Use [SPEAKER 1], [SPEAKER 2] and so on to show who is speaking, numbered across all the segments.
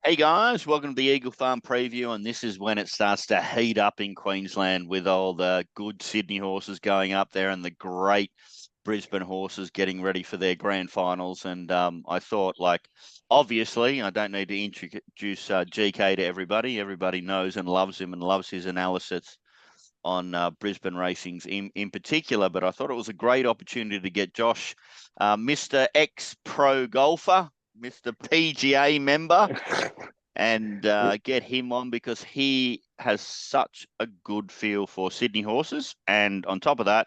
[SPEAKER 1] Hey guys, welcome to the Eagle Farm preview, and this is when it starts to heat up in Queensland with all the good Sydney horses going up there and the great Brisbane horses getting ready for their grand finals. And I thought, obviously, I don't need to introduce GK to everybody. Everybody knows and loves him and loves his analysis on Brisbane racings in particular. But I thought it was a great opportunity to get Josh, Mr. Ex-Pro golfer, Mr. PGA member, and get him on because he has such a good feel for Sydney horses. And on top of that,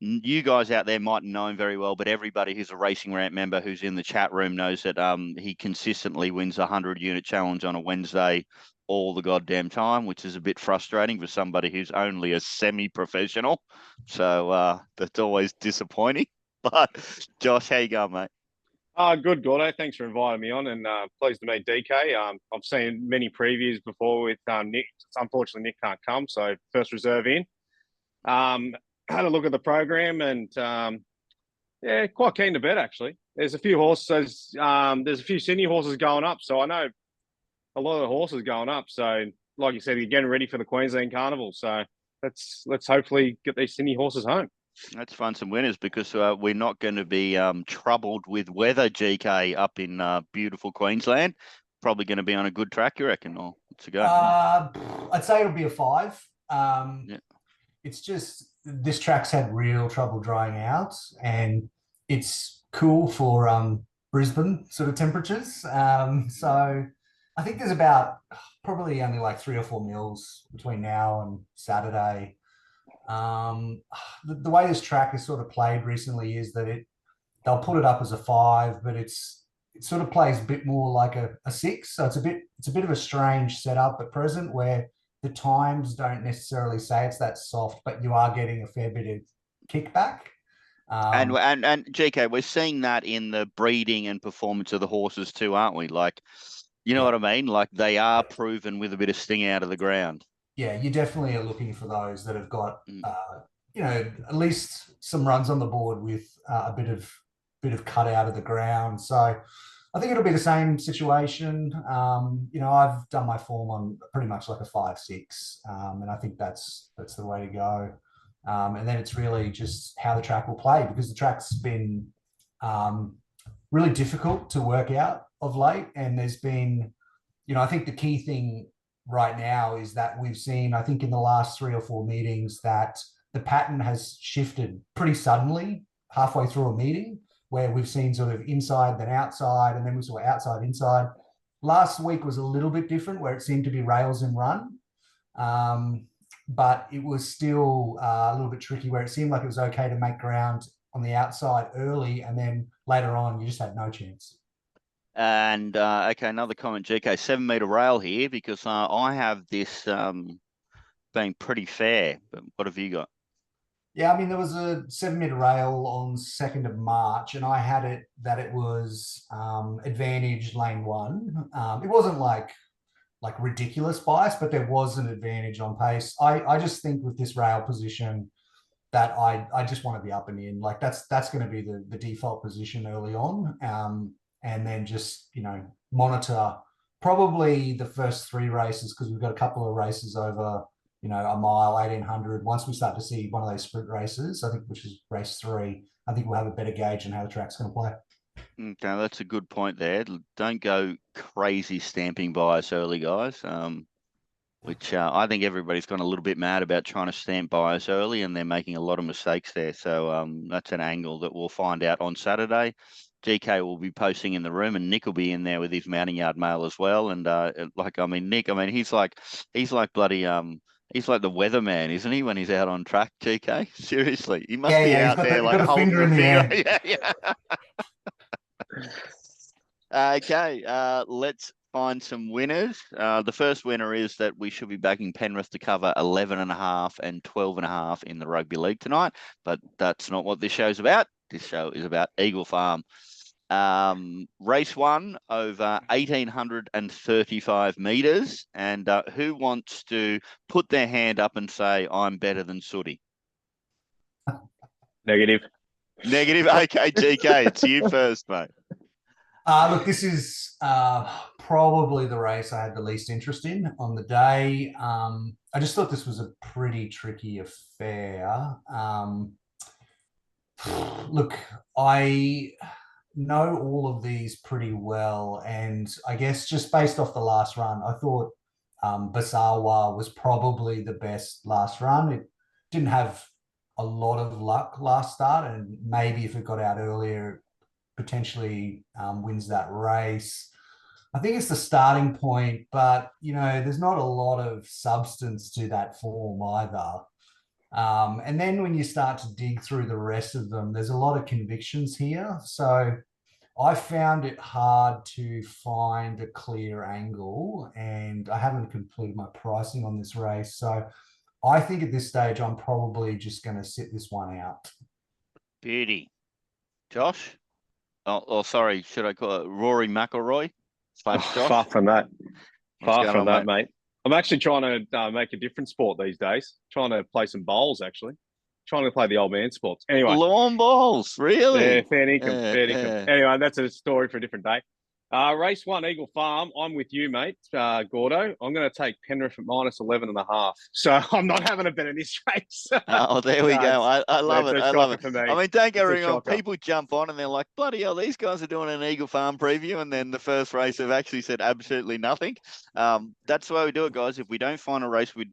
[SPEAKER 1] you guys out there mightn't know him very well, but everybody who's a RacingRant member who's in the chat room knows that he consistently wins a 100-unit challenge on a Wednesday all the goddamn time, which is a bit frustrating for somebody who's only a semi-professional. So that's always disappointing. But Josh, how you going, mate?
[SPEAKER 2] Good, Gordo. Thanks for inviting me on, and pleased to meet DK. I've seen many previews before with Nick. Unfortunately, Nick can't come, so first reserve in. Had a look at the program, and yeah, quite keen to bet, actually. There's a few horses. There's a few Sydney horses going up, so I know a lot of the horses going up. So, like you said, you're getting ready for the Queensland Carnival. So let's hopefully get these Sydney horses home.
[SPEAKER 1] Let's find some winners because we're not going to be troubled with weather, GK, up in beautiful Queensland. Probably going to be on a good track, you reckon? Or what's it go?
[SPEAKER 3] I'd say it'll be a 5.
[SPEAKER 1] Yeah.
[SPEAKER 3] It's just this track's had real trouble drying out, and it's cool for Brisbane sort of temperatures. So I think there's about probably only like 3 or 4 mils between now and Saturday. The way this track is sort of played recently is that they'll put it up as a 5, but it sort of plays a bit more like a 6. So it's a bit of a strange setup at present where the times don't necessarily say it's that soft, but you are getting a fair bit of kickback.
[SPEAKER 1] And GK, we're seeing that in the breeding and performance of the horses too, aren't we? Like, you know what I mean? Like they are proven with a bit of sting out of the ground.
[SPEAKER 3] Yeah, you definitely are looking for those that have got, at least some runs on the board with a bit of cut out of the ground. So I think it'll be the same situation. I've done my form on pretty much like a 5-6, and I think that's the way to go. And then it's really just how the track will play, because the track's been really difficult to work out of late. And there's been, I think the key thing right now is that we've seen, I think in the last 3 or 4 meetings, that the pattern has shifted pretty suddenly halfway through a meeting, where we've seen sort of inside then outside, and then we saw outside inside. Last week was a little bit different, where it seemed to be rails and run, but it was still a little bit tricky, where it seemed like it was okay to make ground on the outside early, and then later on you just had no chance.
[SPEAKER 1] And okay, another comment, GK, 7-meter rail here, because I have this being pretty fair. But what have you got?
[SPEAKER 3] Yeah, I mean, there was a 7-meter rail on 2nd of March, and I had it that it was advantage lane 1. It wasn't like ridiculous bias, but there was an advantage on pace. I just think with this rail position that I just want to be up and in. Like that's going to be the default position early on. And then just, monitor probably the first 3 races, because we've got a couple of races over, a mile, 1800. Once we start to see one of those sprint races, I think, which is race 3, I think we'll have a better gauge on how the track's going to play.
[SPEAKER 1] Okay, that's a good point there. Don't go crazy stamping bias early, guys. Which I think everybody's gone a little bit mad about trying to stamp bias early, and they're making a lot of mistakes there. So that's an angle that we'll find out on Saturday. GK will be posting in the room, and Nick will be in there with his mounting yard mail as well. And Nick, he's like bloody he's like the weatherman, isn't he, when he's out on track, GK? Seriously, he must be out there like holding the finger. Yeah. Okay, let's find some winners. The first winner is that we should be backing Penrith to cover 11.5 and 12.5 in the rugby league tonight, but that's not what this show's about. This show is about Eagle Farm. Race 1 over 1,835 meters. And who wants to put their hand up and say, I'm better than Sooty?
[SPEAKER 2] Negative.
[SPEAKER 1] Okay, GK, it's you first, mate.
[SPEAKER 3] Look, this is probably the race I had the least interest in on the day. I just thought this was a pretty tricky affair. Look, I know all of these pretty well, and I guess just based off the last run, I thought Basawa was probably the best last run. It didn't have a lot of luck last start, and maybe if it got out earlier, potentially wins that race. I think it's the starting point, but there's not a lot of substance to that form either. And then when you start to dig through the rest of them, there's a lot of convictions here. So I found it hard to find a clear angle, and I haven't completed my pricing on this race. So I think at this stage, I'm probably just going to sit this one out.
[SPEAKER 1] Beauty. Josh? Oh, sorry. Should I call it Rory McIlroy? Josh?
[SPEAKER 2] Far from that. Far from that, mate. I'm actually trying to make a different sport these days. Trying to play some bowls, actually. Trying to play the old man sports. Anyway.
[SPEAKER 1] Lawn bowls, really?
[SPEAKER 2] Yeah, fair income, fair income. Anyway, that's a story for a different day. Race 1, Eagle Farm. I'm with you, mate, Gordo. I'm going to take Penrith at -11.5. So I'm not having a bet in this race.
[SPEAKER 1] Oh, there we go. I love it. I love it.
[SPEAKER 2] For me.
[SPEAKER 1] I mean, don't get me wrong. People jump on and they're like, bloody hell, these guys are doing an Eagle Farm preview. And then the first race have actually said absolutely nothing. That's the way we do it, guys. If we don't find a race we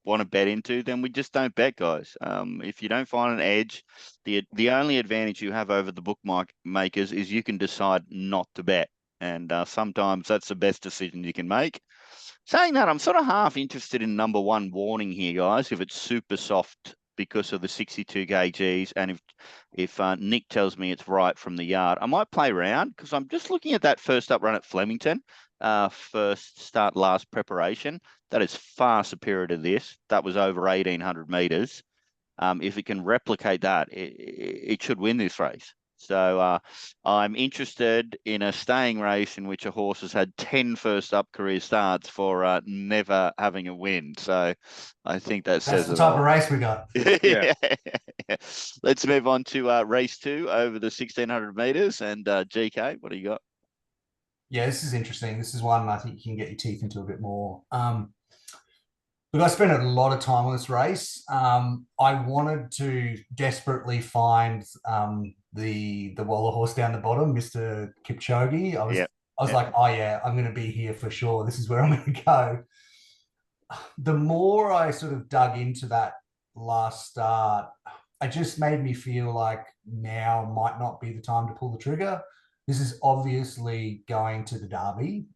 [SPEAKER 1] want to bet into, then we just don't bet, guys. If you don't find an edge, the only advantage you have over the bookmakers is you can decide not to bet. And sometimes that's the best decision you can make. Saying that, I'm sort of half interested in number 1 Warning here, guys, if it's super soft because of the 62 kgs. And if Nick tells me it's right from the yard, I might play around because I'm just looking at that first up run at Flemington, first start, last preparation. That is far superior to this. That was over 1,800 meters. If it can replicate that, it should win this race. So I'm interested in a staying race in which a horse has had 10 first up career starts for never having a win. So I think that says
[SPEAKER 3] that's the type of race we got.
[SPEAKER 1] Yeah. Let's move on to race 2 over the 1,600 meters. And GK, what do you got?
[SPEAKER 3] Yeah, this is interesting. This is one I think you can get your teeth into a bit more. Look, I spent a lot of time on this race. I wanted to desperately find the Waller horse down the bottom, Mr. Kipchoge. I was like, oh yeah, I'm going to be here for sure. This is where I'm going to go. The more I sort of dug into that last start, it just made me feel like now might not be the time to pull the trigger. This is obviously going to the Derby.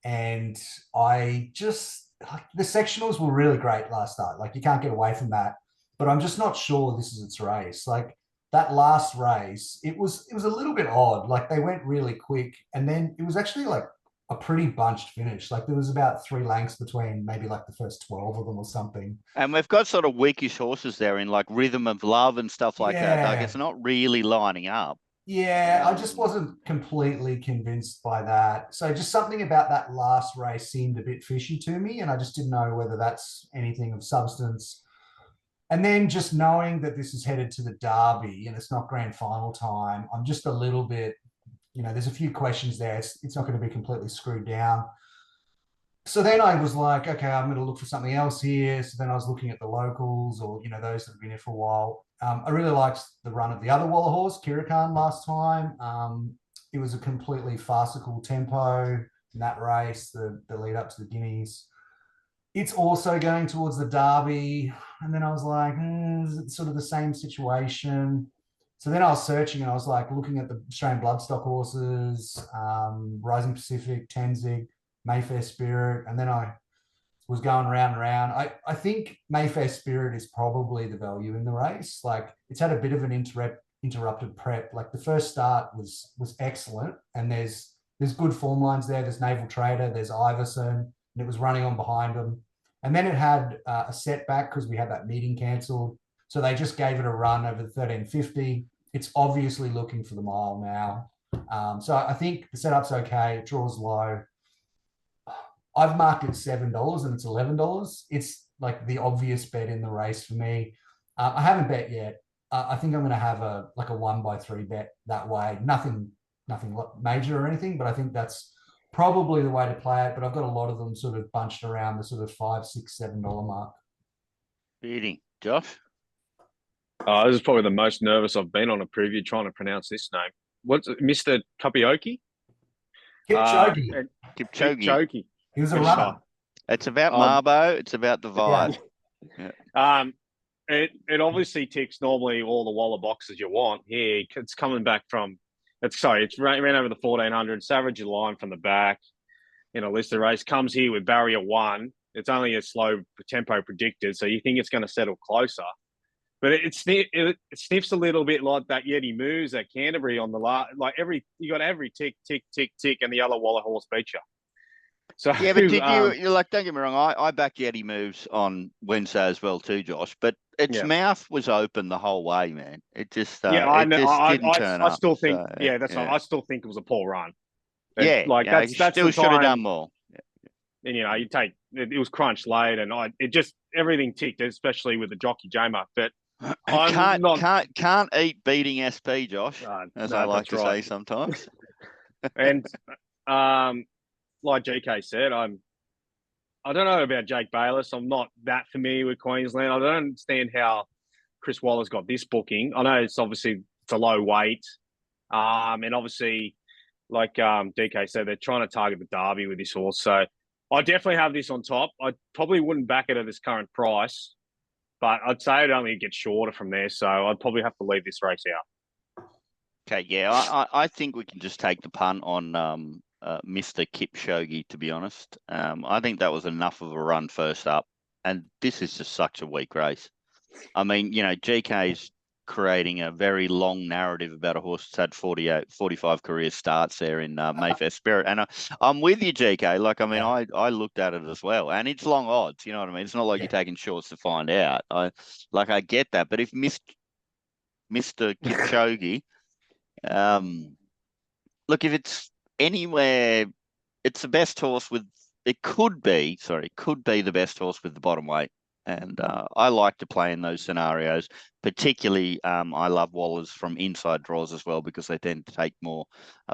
[SPEAKER 3] And I just, the sectionals were really great last start. Like, you can't get away from that. But I'm just not sure this is its race. Like, that last race, it was a little bit odd. Like, they went really quick, and then it was actually like a pretty bunched finish. Like, there was about 3 lengths between maybe like the first 12 of them or something.
[SPEAKER 1] And we've got sort of weakish horses there in like Rhythm of Love and stuff like that. Like, it's not really lining up.
[SPEAKER 3] Yeah, I just wasn't completely convinced by that. So just something about that last race seemed a bit fishy to me, and I just didn't know whether that's anything of substance. And then just knowing that this is headed to the Derby and it's not grand final time, I'm just a little bit, there's a few questions there. It's not going to be completely screwed down. So then I was like, okay, I'm going to look for something else here. So then I was looking at the locals, or, those that have been here for a while. I really liked the run of the other Waller horse, Kirakan, last time. It was a completely farcical tempo in that race, the lead up to the Guineas. It's also going towards the Derby. And then I was like, is it sort of the same situation? So then I was searching, and I was like looking at the Australian bloodstock horses, Rising Pacific, Tenzig, Mayfair Spirit. And then I was going round and round. I think Mayfair Spirit is probably the value in the race. Like, it's had a bit of an interrupted prep. Like, the first start was excellent, and there's good form lines there. There's Naval Trader, there's Iverson, and it was running on behind them. And then it had a setback because we had that meeting cancelled. So they just gave it a run over the 1350. It's obviously looking for the mile now. So I think the setup's okay. It draws low. I've marked it $7 and it's $11. It's like the obvious bet in the race for me. I haven't bet yet. I think I'm going to have a 1x3 bet that way. Nothing major or anything, but I think that's probably the way to play it, but I've got a lot of them sort of bunched around the sort of $5, $6, $7 mark.
[SPEAKER 1] Beating. Josh?
[SPEAKER 2] This is probably the most nervous I've been on a preview trying to pronounce this name. What's it, Mr. Kapioki?
[SPEAKER 3] Kipchoge.
[SPEAKER 1] Kipchoge.
[SPEAKER 3] He was a runner.
[SPEAKER 1] It's about Marbo. It's about the vibe.
[SPEAKER 2] Yeah. It obviously ticks normally all the Waller boxes you want. Here, it's coming back from. It's ran over the 1400, savage line from the back in a listed race. Comes here with barrier 1. It's only a slow tempo predicted, so you think it's going to settle closer. But it sniffs a little bit like that Yeti Moves at Canterbury on the last. Like you got every tick, tick, tick, tick, and the yellow Waller horse beat you. So
[SPEAKER 1] yeah, but you're like, don't get me wrong, I backed Yeti Moves on Wednesday as well too, Josh. But its mouth was open the whole way, man. It just
[SPEAKER 2] I know.
[SPEAKER 1] didn't turn up.
[SPEAKER 2] I still think
[SPEAKER 1] right.
[SPEAKER 2] I still think it was a poor run.
[SPEAKER 1] That's still should have done more.
[SPEAKER 2] And you take it was crunched late, and everything ticked, especially with the jockey J-Mark. But
[SPEAKER 1] can't eat beating SP, Josh, as I like to say sometimes.
[SPEAKER 2] And like GK said, I don't know about Jake Bayless. I'm not that familiar with Queensland. I don't understand how Chris Waller's got this booking. I know it's a low weight, and obviously, like DK said, they're trying to target the Derby with this horse. So I definitely have this on top. I probably wouldn't back it at this current price, but I'd say it only gets shorter from there. So I'd probably have to leave this race out.
[SPEAKER 1] Okay, yeah, I think we can just take the punt on Mr. Kipchoge, to be honest. I think that was enough of a run first up, and this is just such a weak race. I mean, GK's creating a very long narrative about a horse that's had 45 career starts there in Mayfair Spirit. And I'm with you, GK. Like, I mean, I looked at it as well, and it's long odds, you know what I mean? It's not like you're taking shorts to find out. I get that. But if Mr. Kipchoge, look, if it's anywhere, it's the best horse could be the best horse with the bottom weight. And I like to play in those scenarios. Particularly, I love Wallers from inside draws as well, because they tend to take more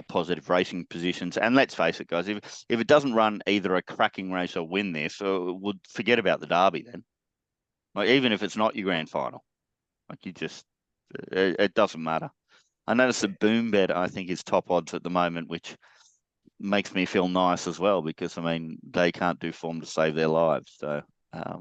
[SPEAKER 1] positive racing positions. And let's face it, guys, if it doesn't run either a cracking race or win this, we'll forget about the Derby then. Like, even if it's not your grand final, like, it doesn't matter. I noticed the Boom Bet, I think, is top odds at the moment, which makes me feel nice as well, because, I mean, they can't do form to save their lives. So, I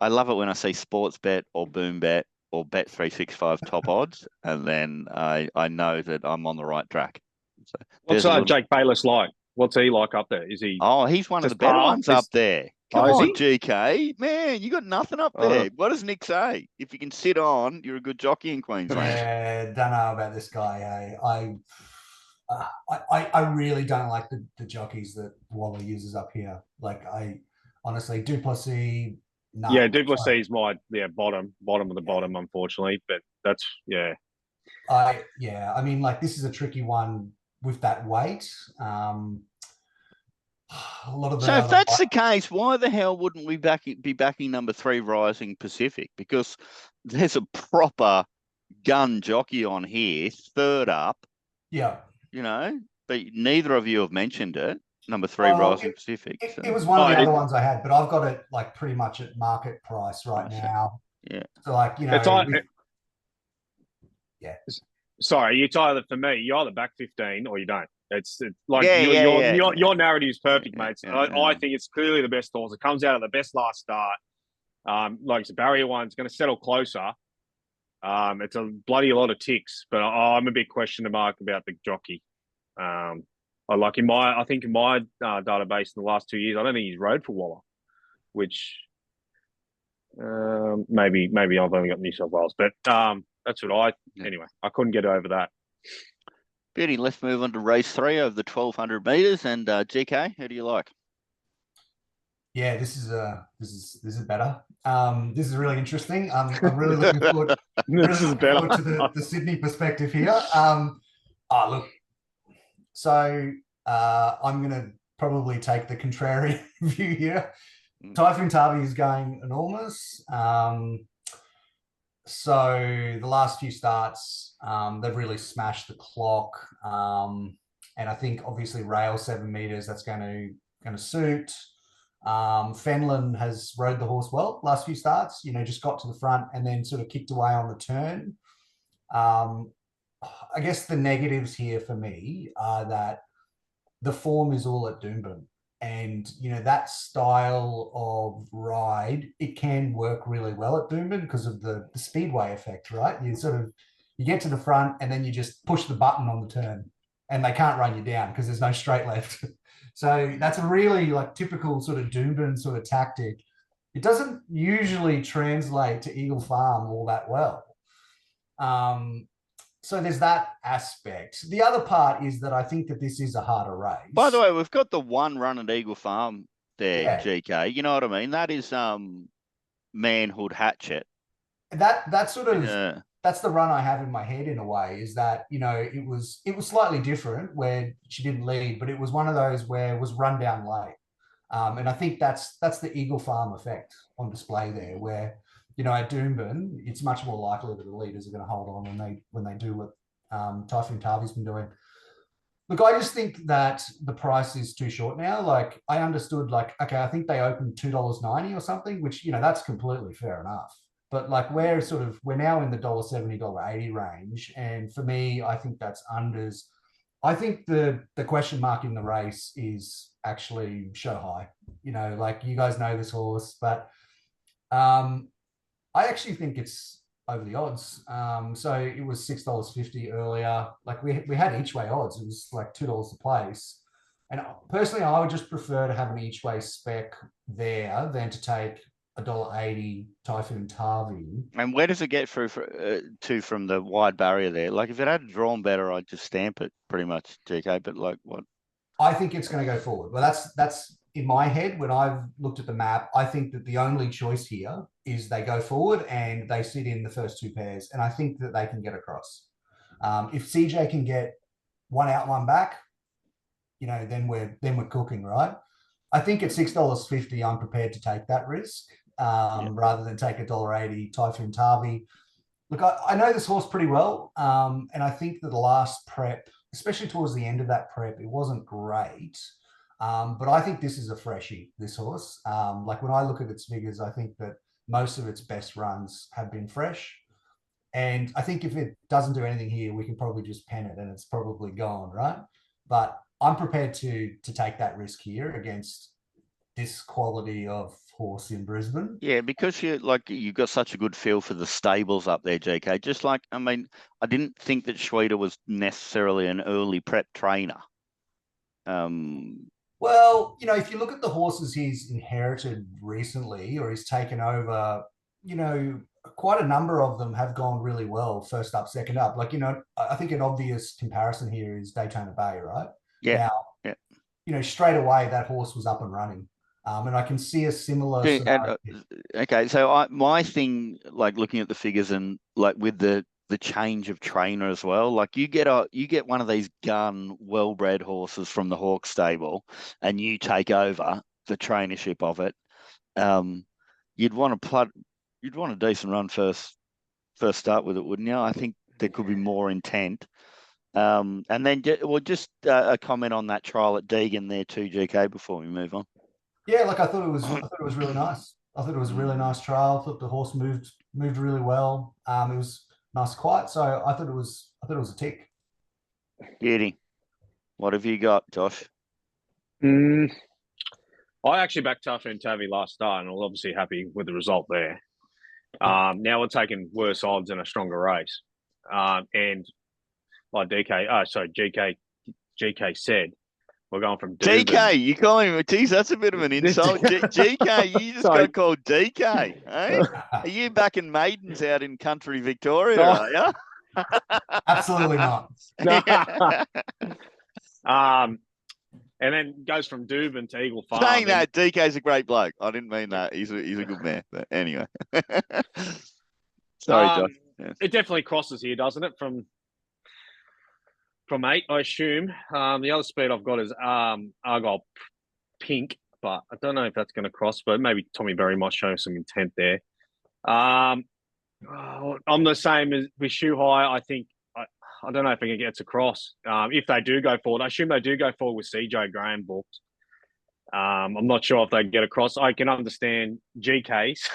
[SPEAKER 1] love it when I see Sports Bet or Boom Bet or Bet 365 top odds, and then I know that I'm on the right track. So
[SPEAKER 2] what's Jake Bayless like? What's he like up there? Is he?
[SPEAKER 1] Oh, he's one of the better ones up there. Come on, GK. Man, you got nothing up there. What does Nick say? If you can sit on, you're a good jockey in Queensland.
[SPEAKER 3] Yeah, don't know about this guy. I really don't like the jockeys that Waller uses up here. Like, honestly, Duplessis. No.
[SPEAKER 2] Yeah, Duplessis is my bottom of the bottom, unfortunately. But that's
[SPEAKER 3] I mean, like, this is a tricky one with that weight.
[SPEAKER 1] So if that's the case, why the hell wouldn't we be backing number 3 Rising Pacific? Because there's a proper gun jockey on here, third up.
[SPEAKER 3] Yeah.
[SPEAKER 1] But neither of you have mentioned it. Number 3 Rising Pacific.
[SPEAKER 3] It was one of the other ones I had, but I've got it like pretty much at market price right now.
[SPEAKER 1] Yeah.
[SPEAKER 3] So, like,
[SPEAKER 2] Sorry, it's either, for me, you either back 15 or you don't. It's like your narrative is perfect, mate. I think it's clearly the best horse. It comes out of the best last start. Like, it's a barrier 1. It's going to settle closer. It's a bloody lot of ticks, but I'm a big question mark about the jockey. I think in my database in the last 2 years, I don't think he's rode for Waller, which maybe I've only got New South Wales, but that's what anyway, I couldn't get over that.
[SPEAKER 1] Beauty, let's move on to race 3 of the 1200 meters. And GK, who do you like?
[SPEAKER 3] Yeah, this is better. This is really interesting. I'm really looking forward. To the Sydney perspective here. Look. So I'm going to probably take the contrarian view here. Typhoon Tavi is going enormous. So the last few starts, they've really smashed the clock. And I think obviously rail 7 meters, that's going to suit. Fenlon has rode the horse well last few starts, just got to the front and then sort of kicked away on the turn. I guess the negatives here for me are that the form is all at Doomben. And, that style of ride, it can work really well at Doomben because of the speedway effect, right? You get to the front and then you just push the button on the turn and they can't run you down because there's no straight left. So that's a really typical sort of Doomben sort of tactic. It doesn't usually translate to Eagle Farm all that well. So there's that aspect. The other part is that I think that this is a harder race.
[SPEAKER 1] By the way, we've got the one run at Eagle Farm there,
[SPEAKER 3] Yeah.
[SPEAKER 1] GK. You know what I mean? That is Manhood Hatchet.
[SPEAKER 3] That's sort of that's the run I have in my head in a way, is that it was slightly different where she didn't lead, but it was one of those where it was run down late. And I think that's the Eagle Farm effect on display there, where at Doomben, it's much more likely that the leaders are going to hold on when they do what Typhoon Tavi's been doing. Look, I just think that the price is too short now. I understood, okay, I think they opened $2.90 or something, which, that's completely fair enough. But we're now in the $1.70, $1.80 range. And for me, I think that's unders. I think the question mark in the race is actually Show High. You guys know this horse, but I actually think it's over the odds. So it was $6.50 earlier. We had each way odds. It was $2 a place. And personally, I would just prefer to have an each way spec there than to take $1.80 Typhoon Tavi.
[SPEAKER 1] And where does it get through to from the wide barrier there? If it had drawn better, I'd just stamp it pretty much, GK. But what?
[SPEAKER 3] I think it's going to go forward. Well, that's in my head, when I've looked at the map, I think that the only choice here is they go forward and they sit in the first two pairs. And I think that they can get across. If CJ can get one out, one back, then we're cooking, right? I think at $6.50, I'm prepared to take that risk rather than take $1.80 Typhoon Tavi. Look, I know this horse pretty well. And I think that the last prep, especially towards the end of that prep, it wasn't great. But I think this is a freshie, this horse. When I look at its figures, I think that most of its best runs have been fresh. And I think if it doesn't do anything here, we can probably just pen it and it's probably gone, right? But I'm prepared to take that risk here against this quality of horse in Brisbane.
[SPEAKER 1] Yeah, because you've got such a good feel for the stables up there, GK. I didn't think that Schweder was necessarily an early prep trainer.
[SPEAKER 3] Well, if you look at the horses he's inherited recently or he's taken over, quite a number of them have gone really well first up, second up. I think an obvious comparison here is Daytona Bay, right?
[SPEAKER 1] Yeah.
[SPEAKER 3] Now, straight away that horse was up and running. And I can see a similar scenario.
[SPEAKER 1] Okay, so my thing, looking at the figures and with the change of trainer as well, you get one of these gun well-bred horses from the Hawk stable and you take over the trainership of it. You'd want a decent run first start with it, wouldn't you? I think there could be more intent. And then just a comment on that trial at Deegan there too, GK, before we move on.
[SPEAKER 3] Yeah, I thought it was really nice. I thought it was a really nice trial. I thought the horse moved really well. It was nice, quiet. So I thought it was a tick.
[SPEAKER 1] Beauty. What have you got, Josh?
[SPEAKER 2] I actually backed Typhoon Tavi last start, and I was obviously happy with the result there. Now we're taking worse odds in a stronger race, and like GK said, we're going from Doomben.
[SPEAKER 1] DK, you calling him? Geez, that's a bit of an insult. GK, you just got called DK. Eh? Are you back in Maidens out in country Victoria? Are you?
[SPEAKER 3] Absolutely not.
[SPEAKER 2] And then goes from Doomben to Eagle Farm.
[SPEAKER 1] Saying that, DK's a great bloke. I didn't mean that. He's a good man. But anyway. Sorry, Josh. Yes.
[SPEAKER 2] It definitely crosses here, doesn't it? From 8, I assume. The other speed I've got is Argyle Pink, but I don't know if that's going to cross, but maybe Tommy Berry might show some intent there. I'm the same as with Shoe High. I think I don't know if it gets across. If they do go forward, I assume they do go forward with CJ Graham booked. I'm not sure if they get across. I can understand GK's.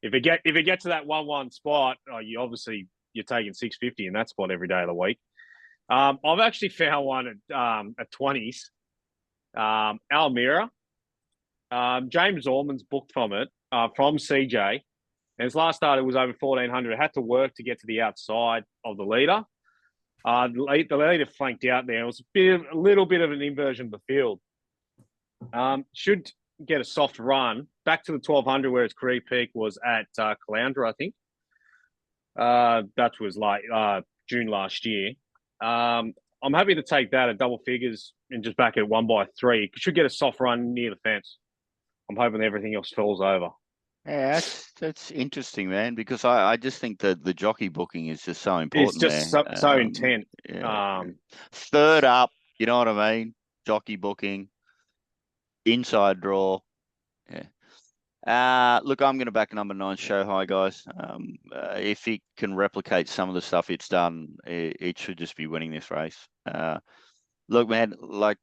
[SPEAKER 2] If it gets to that 1-1 spot, you're taking 650 in that spot every day of the week. I've actually found one at 20s. Almira. James Orman's booked from it, from CJ. And his last start, it was over 1,400. It had to work to get to the outside of the leader. The leader flanked out there. It was a little bit of an inversion of the field. Should get a soft run back to the 1,200 where its career peak was at Caloundra, I think. That was like June last year. I'm happy to take that at double figures and just back it 1/3. It should get a soft run near the fence. I'm hoping everything else falls over.
[SPEAKER 1] Yeah, that's interesting, man, because I just think that the jockey booking is just so important.
[SPEAKER 2] It's just so intent.
[SPEAKER 1] Yeah. Third up, you know what I mean? Jockey booking, inside draw. Yeah. Look, I'm going to back number 9, Show High, guys. If it can replicate some of the stuff it's done, it should just be winning this race. Look, man, like,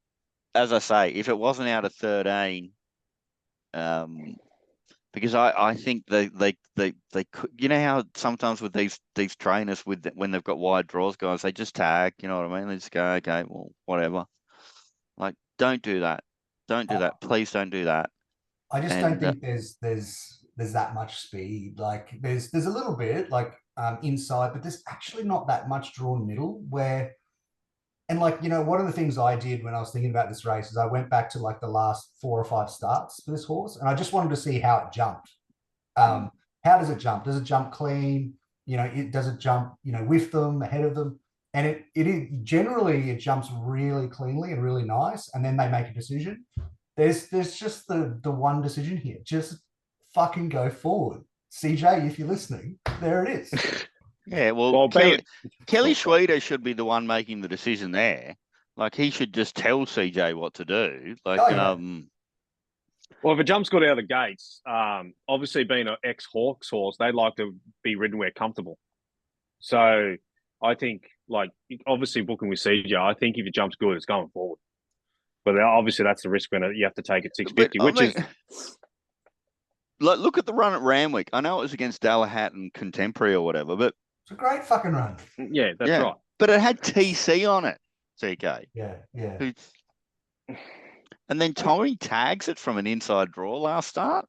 [SPEAKER 1] as I say, if it wasn't out of 13, because I think they could, you know how sometimes with these trainers when they've got wide draws, guys, they just tag, you know what I mean? They just go, okay, well, whatever. Like, don't do that. Don't do that. Please don't do that.
[SPEAKER 3] I just don't think there's that much speed. Like there's a little bit like inside, but there's actually not that much drawn middle where. And like, you know, one of the things I did when I was thinking about this race is I went back to like the last 4 or 5 starts for this horse, and I just wanted to see how it jumped. How does it jump? Does it jump clean? You know, does it jump, you know, with them, ahead of them? And it generally jumps really cleanly and really nice, and then they make a decision. There's just the one decision here. Just fucking go forward. CJ, if you're listening, there it is.
[SPEAKER 1] Yeah, well Kelly Schweida should be the one making the decision there. Like, he should just tell CJ what to do. Like,
[SPEAKER 2] well, if it jumps good out of the gates, obviously being an ex-Hawks horse, they'd like to be ridden where comfortable. So I think, like, obviously booking with CJ, I think if it jumps good, it's going forward. But obviously that's the risk when you have to take it 650,
[SPEAKER 1] like, look at the run at Randwick. I know it was against Dallahat and Contemporary or whatever, but
[SPEAKER 3] it's a great fucking run.
[SPEAKER 2] Yeah, that's right.
[SPEAKER 1] But it had TC on it, CK.
[SPEAKER 3] Yeah.
[SPEAKER 1] And then Tommy tags it from an inside draw last start.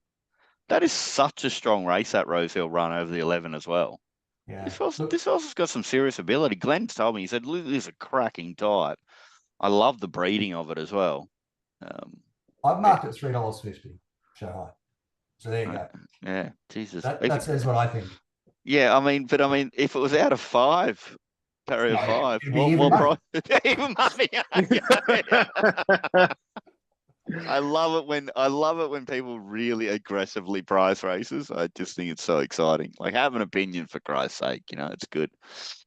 [SPEAKER 1] That is such a strong race, that Rosehill run over the 11 as well.
[SPEAKER 3] Yeah.
[SPEAKER 1] This horse has got some serious ability. Glenn told me, he said, "This is a cracking type." I love the breeding of it as well.
[SPEAKER 3] I've marked it $3.50. Show High. So there you go.
[SPEAKER 1] Yeah, Jesus.
[SPEAKER 3] That says what I think.
[SPEAKER 1] Yeah, I mean, if it was out of 5, barrier 5, what price? Even money. I love it when people really aggressively price races. I just think it's so exciting. Like, have an opinion, for Christ's sake, you know, it's good.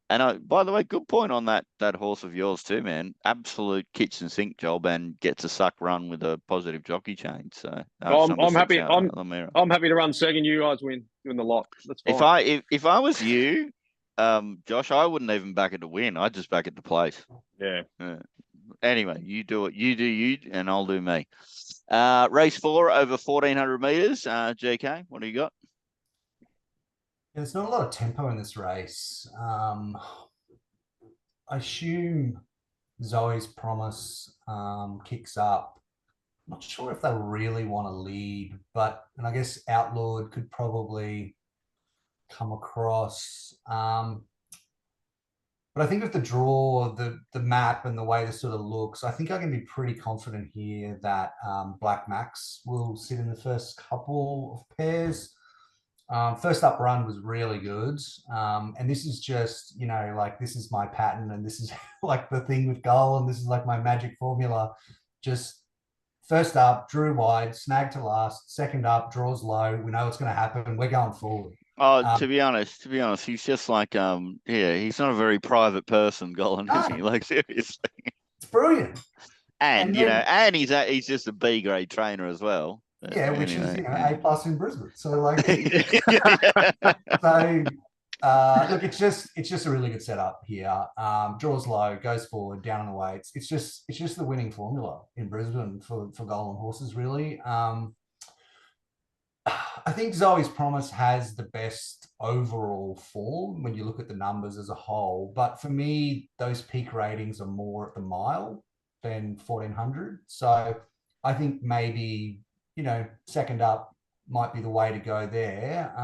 [SPEAKER 1] And by the way, good point on that horse of yours too, man. Absolute kitchen sink job, and gets a suck run with a positive jockey change. So
[SPEAKER 2] I'm happy. I'm happy to run second. You guys win the lot. That's fine.
[SPEAKER 1] If I was you, Josh, I wouldn't even back it to win. I'd just back it to place.
[SPEAKER 2] Yeah.
[SPEAKER 1] Anyway, you do it. You do you, and I'll do me. Race 4 over 1,400 meters. JK, what do you got?
[SPEAKER 3] Yeah, there's not a lot of tempo in this race. I assume Zoe's Promise kicks up. I'm not sure if they really want to lead, and I guess Outlawed could probably come across. But I think with the draw, the map and the way this sort of looks, I think I can be pretty confident here that Black Max will sit in the first couple of pairs. First up run was really good. And this is just, you know, like, this is my pattern, and this is like the thing with goal, and this is like my magic formula. Just first up, drew wide, snagged to last, second up, draws low. We know what's going to happen. We're going forward.
[SPEAKER 1] Oh, to be honest, he's just like, he's not a very private person, Golan, is he? Like, seriously.
[SPEAKER 3] It's brilliant.
[SPEAKER 1] And you know, and he's just a B grade trainer as well.
[SPEAKER 3] Yeah, which is, you know, A+ in Brisbane. So like, so Look, it's just a really good setup here. Draws low, goes forward, down on the weights. It's just the winning formula in Brisbane for Golden horses, really. I think Zoe's Promise has the best overall form when you look at the numbers as a whole. But for me, those peak ratings are more at the mile than 1400. So I think maybe, second up might be the way to go there.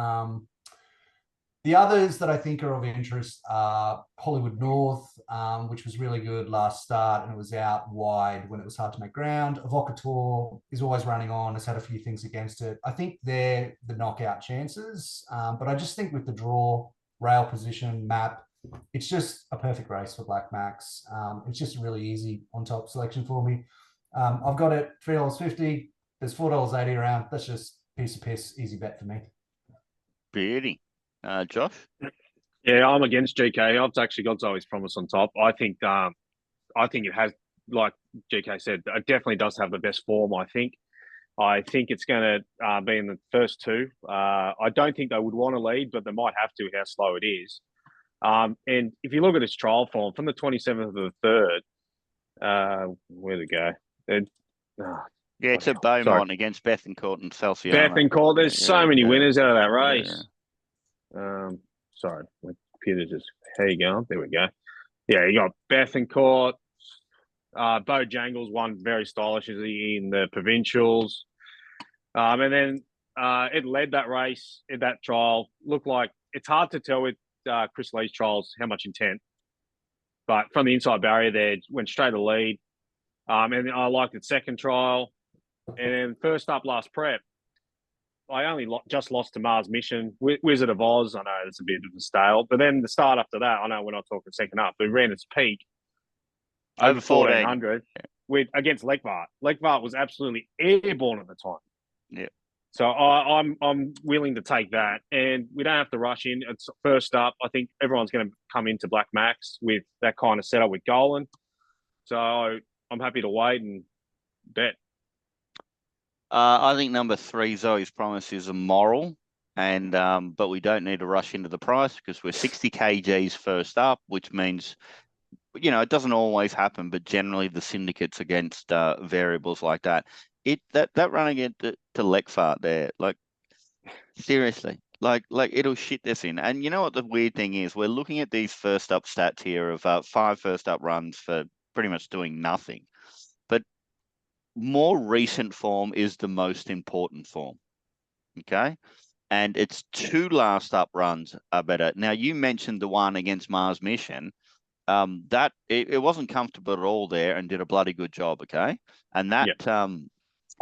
[SPEAKER 3] The others that I think are of interest are Hollywood North, which was really good last start and it was out wide when it was hard to make ground. Evocator is always running on, has had a few things against it. I think they're the knockout chances, but I just think with the draw, rail position, map, it's just a perfect race for Black Max. It's just a really easy on top selection for me. I've got it $3.50. There's $4.80 around. That's just piece of piss, easy bet for me.
[SPEAKER 1] Beauty. Josh?
[SPEAKER 2] Yeah, I'm against GK. I've actually got Zoe's Promise on top. I think it has, like GK said, it definitely does have the best form, I think. It's going to be in the first two. I don't think they would want to lead, but they might have to, how slow it is. And if you look at its trial form, from the 27th of the 3rd, where'd it go?
[SPEAKER 1] Yeah, it's at Beaumont against Bethencourt and Celsiano.
[SPEAKER 2] Bethencourt, there's so many winners out of that race. Yeah. Sorry, my computer just, how you going? There we go. Yeah, you got Bethencourt. Bojangles won very stylishly in the provincials. And then it led that race in that trial. Looked like it's hard to tell with Chris Lee's trials how much intent. But from the inside barrier there, it went straight to lead. And I liked its second trial. And then first up last prep, I only just lost to Mars Mission. Wizard of Oz, I know it's a bit of a stale. But then the start after that, I know we're not talking second up, but it ran its peak over 1400 against Lekvart. Lekvart was absolutely airborne at the time.
[SPEAKER 1] Yeah.
[SPEAKER 2] So I'm willing to take that. And we don't have to rush in. It's first up. I think everyone's going to come into Black Max with that kind of setup with Golan. So I'm happy to wait and bet.
[SPEAKER 1] I think number 3, Zoe's Promise, is a moral, and but we don't need to rush into the price because we're 60 kgs first up, which means, it doesn't always happen, but generally the syndicates against variables like that. That run against to Lekvart there, like seriously, like it'll shit this in. And you know what the weird thing is? We're looking at these first up stats here of 5 first up runs for pretty much doing nothing. More recent form is the most important form, okay? And its 2 last up runs are better. Now, you mentioned the one against Mars Mission. That it wasn't comfortable at all there and did a bloody good job, okay? And that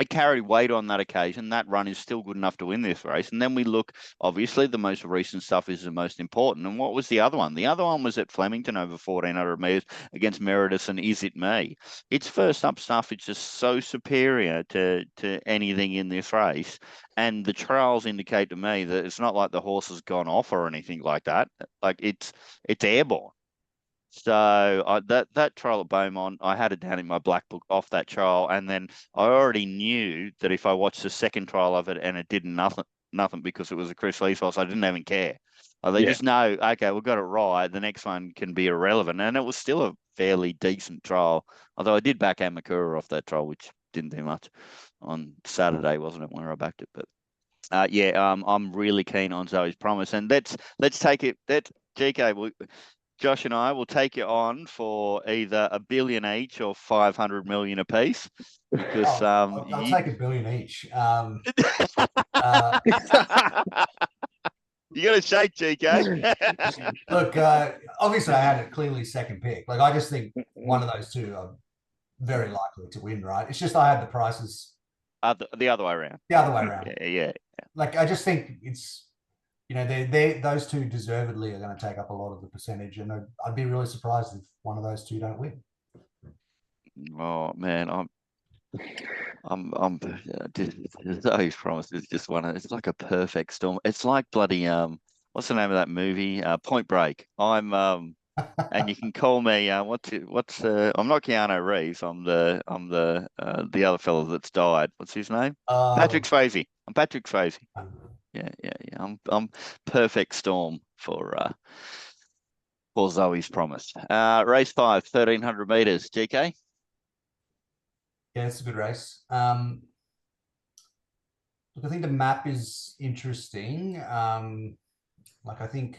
[SPEAKER 1] it carried weight on that occasion. That run is still good enough to win this race. And then we look, obviously, the most recent stuff is the most important. And what was the other one? The other one was at Flemington over 1400 metres against Meredith and Is It Me? Its first up stuff is just so superior to anything in this race. And the trials indicate to me that it's not like the horse has gone off or anything like that. Like it's airborne. So that trial at Beaumont, I had it down in my black book off that trial, and then I already knew that if I watched the second trial of it and it did nothing because it was a Chris Lee horse, I didn't even care. They just know, okay, we've got it right. The next one can be irrelevant, and it was still a fairly decent trial. Although I did back Amakura off that trial, which didn't do much on Saturday, wasn't it, when I backed it? But I'm really keen on Zoe's Promise, and let's take it. That GK. Josh and I will take you on for either $1 billion each or 500 million a piece. Because
[SPEAKER 3] I'll take $1 billion each.
[SPEAKER 1] You got to shake, GK.
[SPEAKER 3] Look, obviously I had it clearly second pick. Like I just think one of those two are very likely to win, right? It's just I had the prices
[SPEAKER 1] the other way around.
[SPEAKER 3] The other way around.
[SPEAKER 1] Yeah.
[SPEAKER 3] Like I just think it's. Those two deservedly are going to take up a lot of the percentage, and I'd be really surprised if one of those two don't win.
[SPEAKER 1] Oh man, Zoe's Promise is just it's like a perfect storm. It's like bloody what's the name of that movie? Point Break. I'm and you can call me I'm not Keanu Reeves. I'm the other fellow that's died. What's his name? Patrick Swayze. I'm Patrick Swayze. Yeah. I'm perfect storm for Zoe's promise. Race 5, 1,300 meters. GK?
[SPEAKER 3] Yeah, it's a good race. Look, I think the map is interesting. Like I think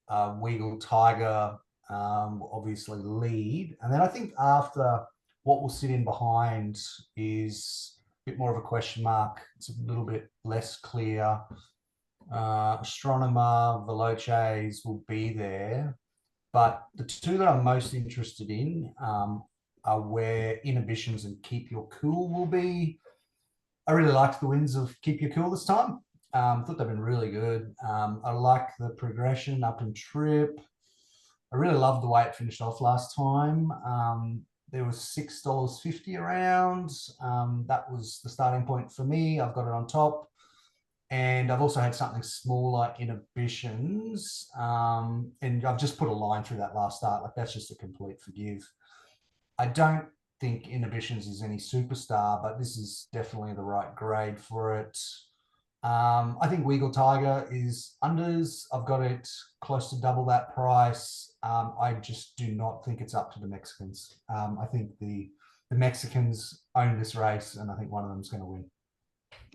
[SPEAKER 3] Weagle Tiger obviously lead. And then I think after, what will sit in behind is a bit more of a question mark. It's a little bit less clear. Astronomer, Veloces will be there. But the two that I'm most interested in are where Inhibitions and Keep Your Cool will be. I really liked the wins of Keep Your Cool this time. I thought they've been really good. I like the progression up and trip. I really loved the way it finished off last time. There was $6.50 around. That was the starting point for me. I've got it on top. And I've also had something smaller, Inhibitions. And I've just put a line through that last start. Like, that's just a complete forgive. I don't think Inhibitions is any superstar, but this is definitely the right grade for it. I think Weagle Tiger is unders. I've got it close to double that price. I just do not think it's up to the Mexicans. I think the Mexicans own this race, and I think one of them is going to win.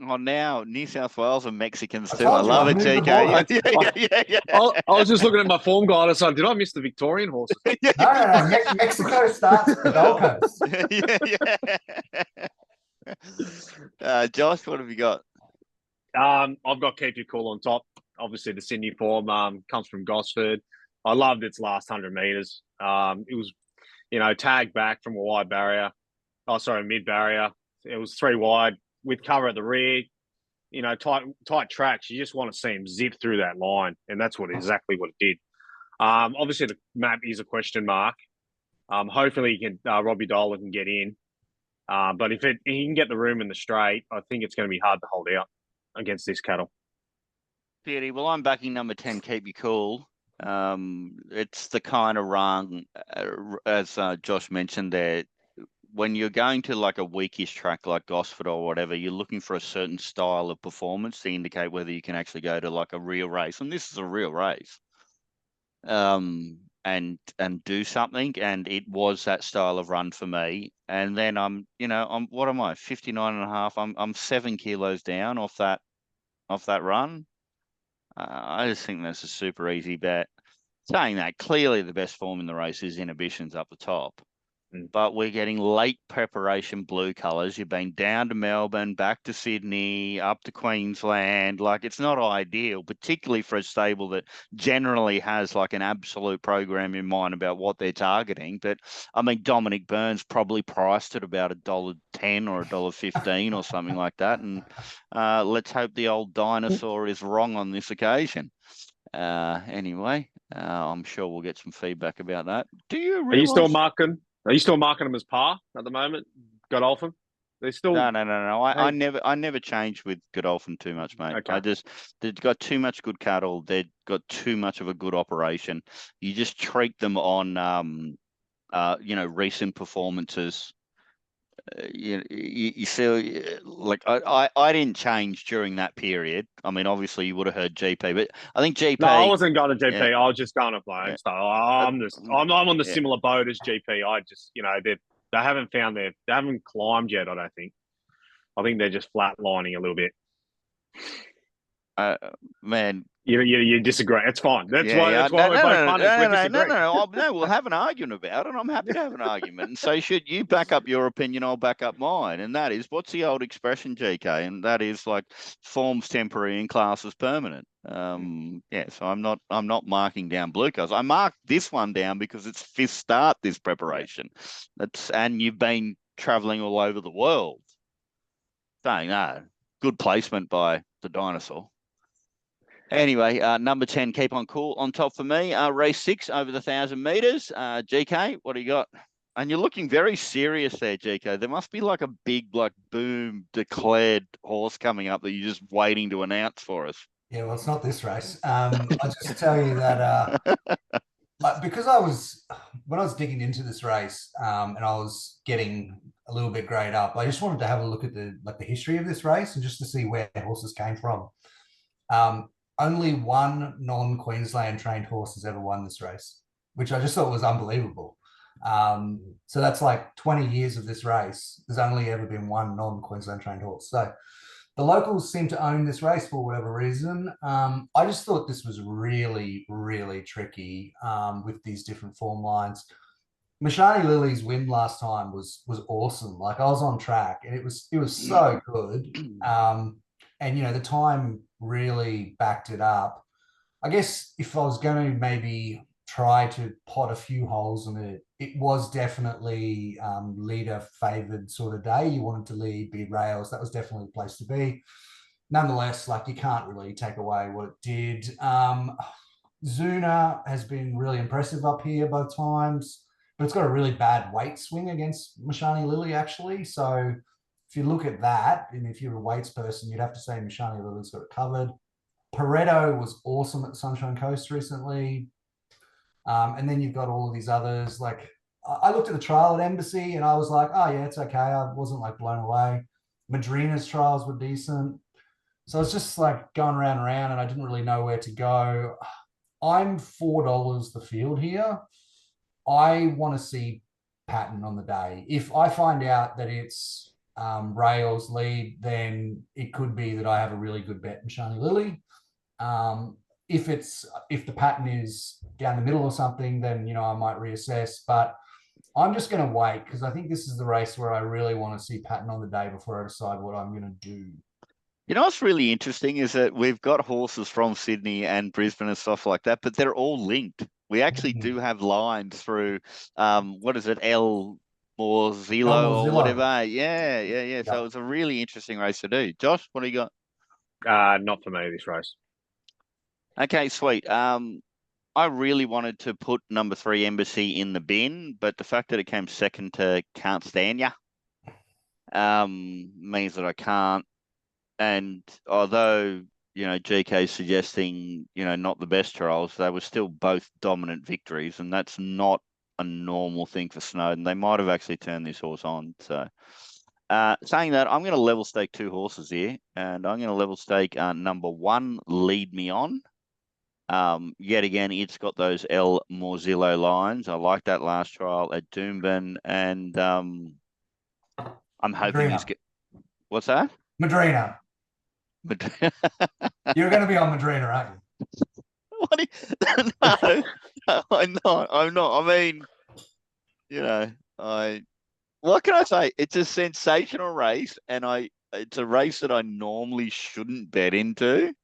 [SPEAKER 1] Oh, now New South Wales and Mexicans too.
[SPEAKER 3] I
[SPEAKER 1] love it, GK. Yeah.
[SPEAKER 2] I was just looking at my form guide. I said, did I miss the Victorian horses?
[SPEAKER 3] No. Mexico starts at the Gold Coast.
[SPEAKER 1] Josh, what have you got?
[SPEAKER 2] I've got Keep Your Cool on top. Obviously, the Sydney form comes from Gosford. I loved its last 100 meters. It was, tagged back from a wide barrier. Mid barrier. It was 3 wide with cover at the rear. Tight tracks. You just want to see him zip through that line, and that's exactly what it did. Obviously, the map is a question mark. Hopefully, Robbie Dolan can get in. But if he can get the room in the straight, I think it's going to be hard to hold out against this cattle.
[SPEAKER 1] Beauty. Well, I'm backing number 10, Keep You Cool. It's the kind of run, as Josh mentioned there, when you're going to like a weakish track like Gosford or whatever, you're looking for a certain style of performance to indicate whether you can actually go to like a real race. And this is a real race. And do something. And it was that style of run for me. And then I'm what am I? 59.5. I'm 7 kilos down off that run. I just think that's a super easy bet. Saying that, clearly the best form in the race is Inhibitions up the top. But we're getting late preparation blue colours. You've been down to Melbourne, back to Sydney, up to Queensland. Like, it's not ideal, particularly for a stable that generally has like an absolute program in mind about what they're targeting. But I mean, Dominic Burns probably priced at about $1.10 or $1.15 or something like that. And let's hope the old dinosaur is wrong on this occasion. Anyway, I'm sure we'll get some feedback about that. Do you realize...
[SPEAKER 2] Are you still marking them as par at the moment? Godolphin? They still
[SPEAKER 1] No. I never changed with Godolphin too much, mate.
[SPEAKER 2] Okay.
[SPEAKER 1] They've got too much good cattle. They've got too much of a good operation. You just treat them on recent performances. You see, like I didn't change during that period. I mean, obviously you would have heard GP, but I think GP.
[SPEAKER 2] No, I wasn't going to GP.
[SPEAKER 1] Yeah.
[SPEAKER 2] I was just going to my own style. I'm on the similar boat as GP. I just, they haven't they haven't climbed yet. I don't think. I think they're just flatlining a little bit.
[SPEAKER 1] Man.
[SPEAKER 2] You disagree. It's fine. That's why we're both punters.
[SPEAKER 1] No, we'll have an argument about it. I'm happy to have an argument. And so should you back up your opinion, I'll back up mine. And that is, what's the old expression, GK? And that is like, form's temporary and class is permanent. So I'm not marking down blue colours. I marked this one down because it's fifth start, this preparation. And you've been travelling all over the world. Saying that, good placement by the dinosaur. Anyway, number 10, Keep On Cool on top for me. Race 6 over the 1,000 meters. GK, what do you got? And you're looking very serious there, GK. There must be like a big, like, boom declared horse coming up that you're just waiting to announce for us.
[SPEAKER 3] Yeah, well, it's not this race. I'll just tell you that because when I was digging into this race and I was getting a little bit grayed up, I just wanted to have a look at the history of this race and just to see where horses came from. Only one non-Queensland trained horse has ever won this race, which I just thought was unbelievable. So that's like 20 years of this race. There's only ever been one non-Queensland trained horse. So the locals seem to own this race for whatever reason. I just thought this was really, really tricky with these different form lines. Mashani Lily's win last time was awesome. Like I was on track and it was so good. And you know, the time really backed it up. I guess if I was going to maybe try to pot a few holes in it, it was definitely leader favored sort of day. You wanted to lead, beat rails. That was definitely the place to be. Nonetheless, like you can't really take away what it did. Zuna has been really impressive up here both times, but it's got a really bad weight swing against Mashani Lily, actually. So if you look at that, and if you're a weights person, you'd have to say Mashani Lily's got it covered. Pareto was awesome at the Sunshine Coast recently. And then you've got all of these others. Like I looked at the trial at Embassy and I was like, oh yeah, it's okay. I wasn't like blown away. Madrina's trials were decent. So it's just like going around and around and I didn't really know where to go. I'm $4 the field here. I want to see pattern on the day. If I find out that it's rails lead, then it could be that I have a really good bet in Shani Lily. If the pattern is down the middle or something, then you know I might reassess. But I'm just going to wait because I think this is the race where I really want to see pattern on the day before I decide what I'm going to do.
[SPEAKER 1] You know what's really interesting is that we've got horses from Sydney and Brisbane and stuff like that, but they're all linked. We actually do have lines through, what is it, El Morzillo or whatever. Yeah. So it's a really interesting race to do. Josh, what do you got?
[SPEAKER 2] Not for me, this race.
[SPEAKER 1] Okay, sweet. I really wanted to put number 3 Embassy in the bin, but the fact that it came second to Can't Stand Ya means that I can't. And although, you know, GK's suggesting, you know, not the best trials, they were still both dominant victories, and that's not a normal thing for Snowden. They might have actually turned this horse on. So saying that, I'm going to level stake 2 horses here, and I'm going to level stake number 1, Lead Me On. Yet again, it's got those El Morzillo lines. I like that last trial at Doomben, and I'm hoping this what's that?
[SPEAKER 3] Madrina. You're going to be on Madrina, aren't
[SPEAKER 1] you? No, I'm not. I mean, you know, what can I say? It's a sensational race, and it's a race that I normally shouldn't bet into,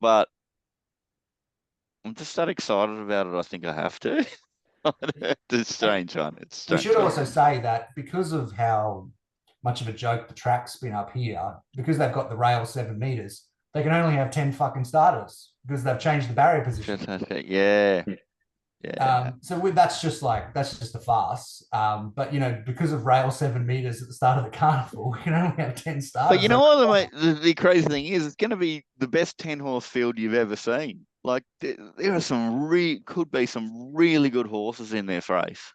[SPEAKER 1] but I'm just that excited about it. I think I have to. It's a strange one.
[SPEAKER 3] We should also say that because of how much of a joke the track's been up here, because they've got the rail 7 meters, they can only have 10 fucking starters because they've changed the barrier position.
[SPEAKER 1] Yeah.
[SPEAKER 3] So that's just a farce. But you know, because of rail 7 meters at the start of the carnival, we can only have 10 starters.
[SPEAKER 1] But you know what, the crazy thing is, it's going to be the best 10-horse field you've ever seen. Like there are could be some really good horses in this race.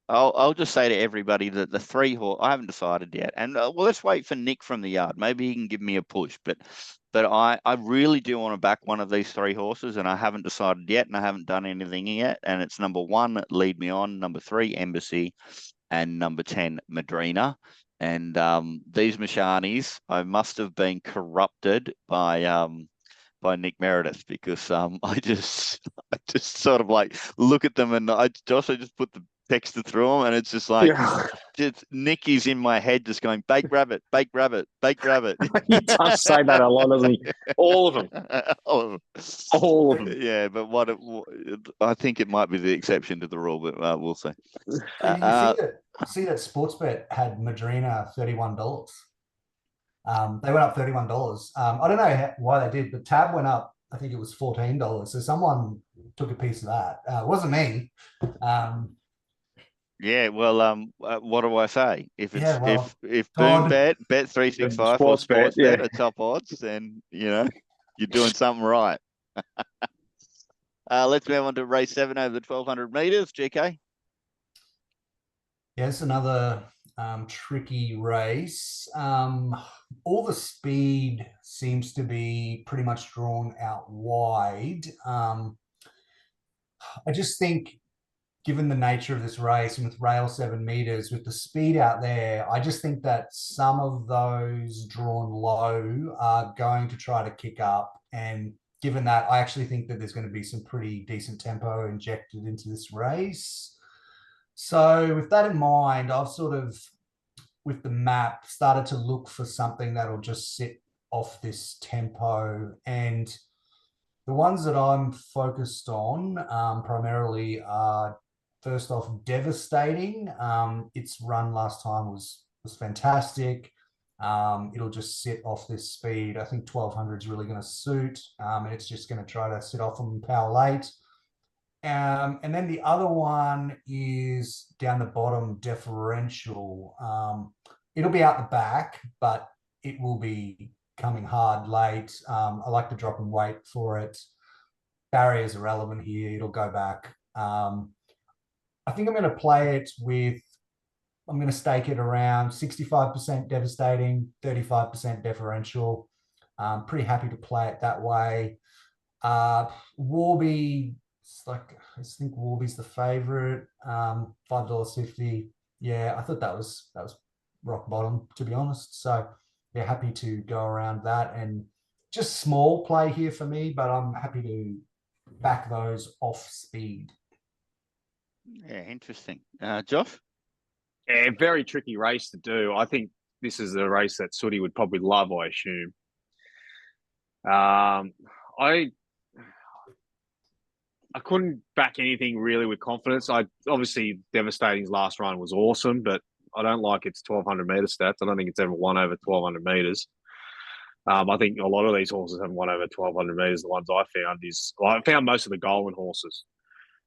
[SPEAKER 1] I'll just say to everybody that the 3 horse, I haven't decided yet, and well, let's wait for Nick from the yard. Maybe he can give me a push, but I really do want to back one of these 3 horses, and I haven't decided yet, and I haven't done anything yet. And it's number 1, Lead Me On, number 3, Embassy, and number 10, Madrina. And these Mashanis, I must have been corrupted by Nick Meredith, because I just sort of like look at them, and I just put the text through them, and it's just like just Nicky's in my head just going baked rabbit, baked rabbit, baked rabbit.
[SPEAKER 2] He does say that a lot, doesn't he? All of them. All of them.
[SPEAKER 1] Yeah, but I think it might be the exception to the rule, but we'll see.
[SPEAKER 3] See that Sportsbet had Madrina $31. They went up $31. I don't know why they did, but Tab went up. I think it was $14. So someone took a piece of that. It wasn't me.
[SPEAKER 1] Yeah, well, what do I say? If it's if
[SPEAKER 3] Todd,
[SPEAKER 1] Boom Bet 365 or Sportsbet are top odds, then you know you're doing something right. Let's move on to race 7 over the 1200 meters. GK.
[SPEAKER 3] Yes, another tricky race. All the speed seems to be pretty much drawn out wide. I just think, given the nature of this race and with rail 7 meters, with the speed out there, I just think that some of those drawn low are going to try to kick up. And given that, I actually think that there's going to be some pretty decent tempo injected into this race. So with that in mind, I've sort of, with the map, started to look for something that'll just sit off this tempo. And the ones that I'm focused on primarily are, first off, Devastating. Its run last time was fantastic. It'll just sit off this speed. I think 1200 is really going to suit, and it's just going to try to sit off from power late. And then the other one is down the bottom, Deferential. It'll be out the back, but it will be coming hard late. I like the drop in weight for it. Barrier's irrelevant here. It'll go back. I think I'm going to play it with, I'm going to stake it around 65% Devastating, 35% Deferential. Pretty happy to play it that way. Warby, it's like, I think Warby's the favorite. $5.50. Yeah, I thought that was rock bottom, to be honest. So yeah, happy to go around that, and just small play here for me, but I'm happy to back those off speed.
[SPEAKER 1] Yeah, interesting. Josh?
[SPEAKER 2] Yeah, very tricky race to do. I think this is a race that Sooty would probably love, I assume. I couldn't back anything really with confidence. Obviously Devastating's last run was awesome, but I don't like its 1200 meter stats. I don't think it's ever won over 1200 meters. I think a lot of these horses haven't won over 1200 meters. The ones I found most of the Golden horses.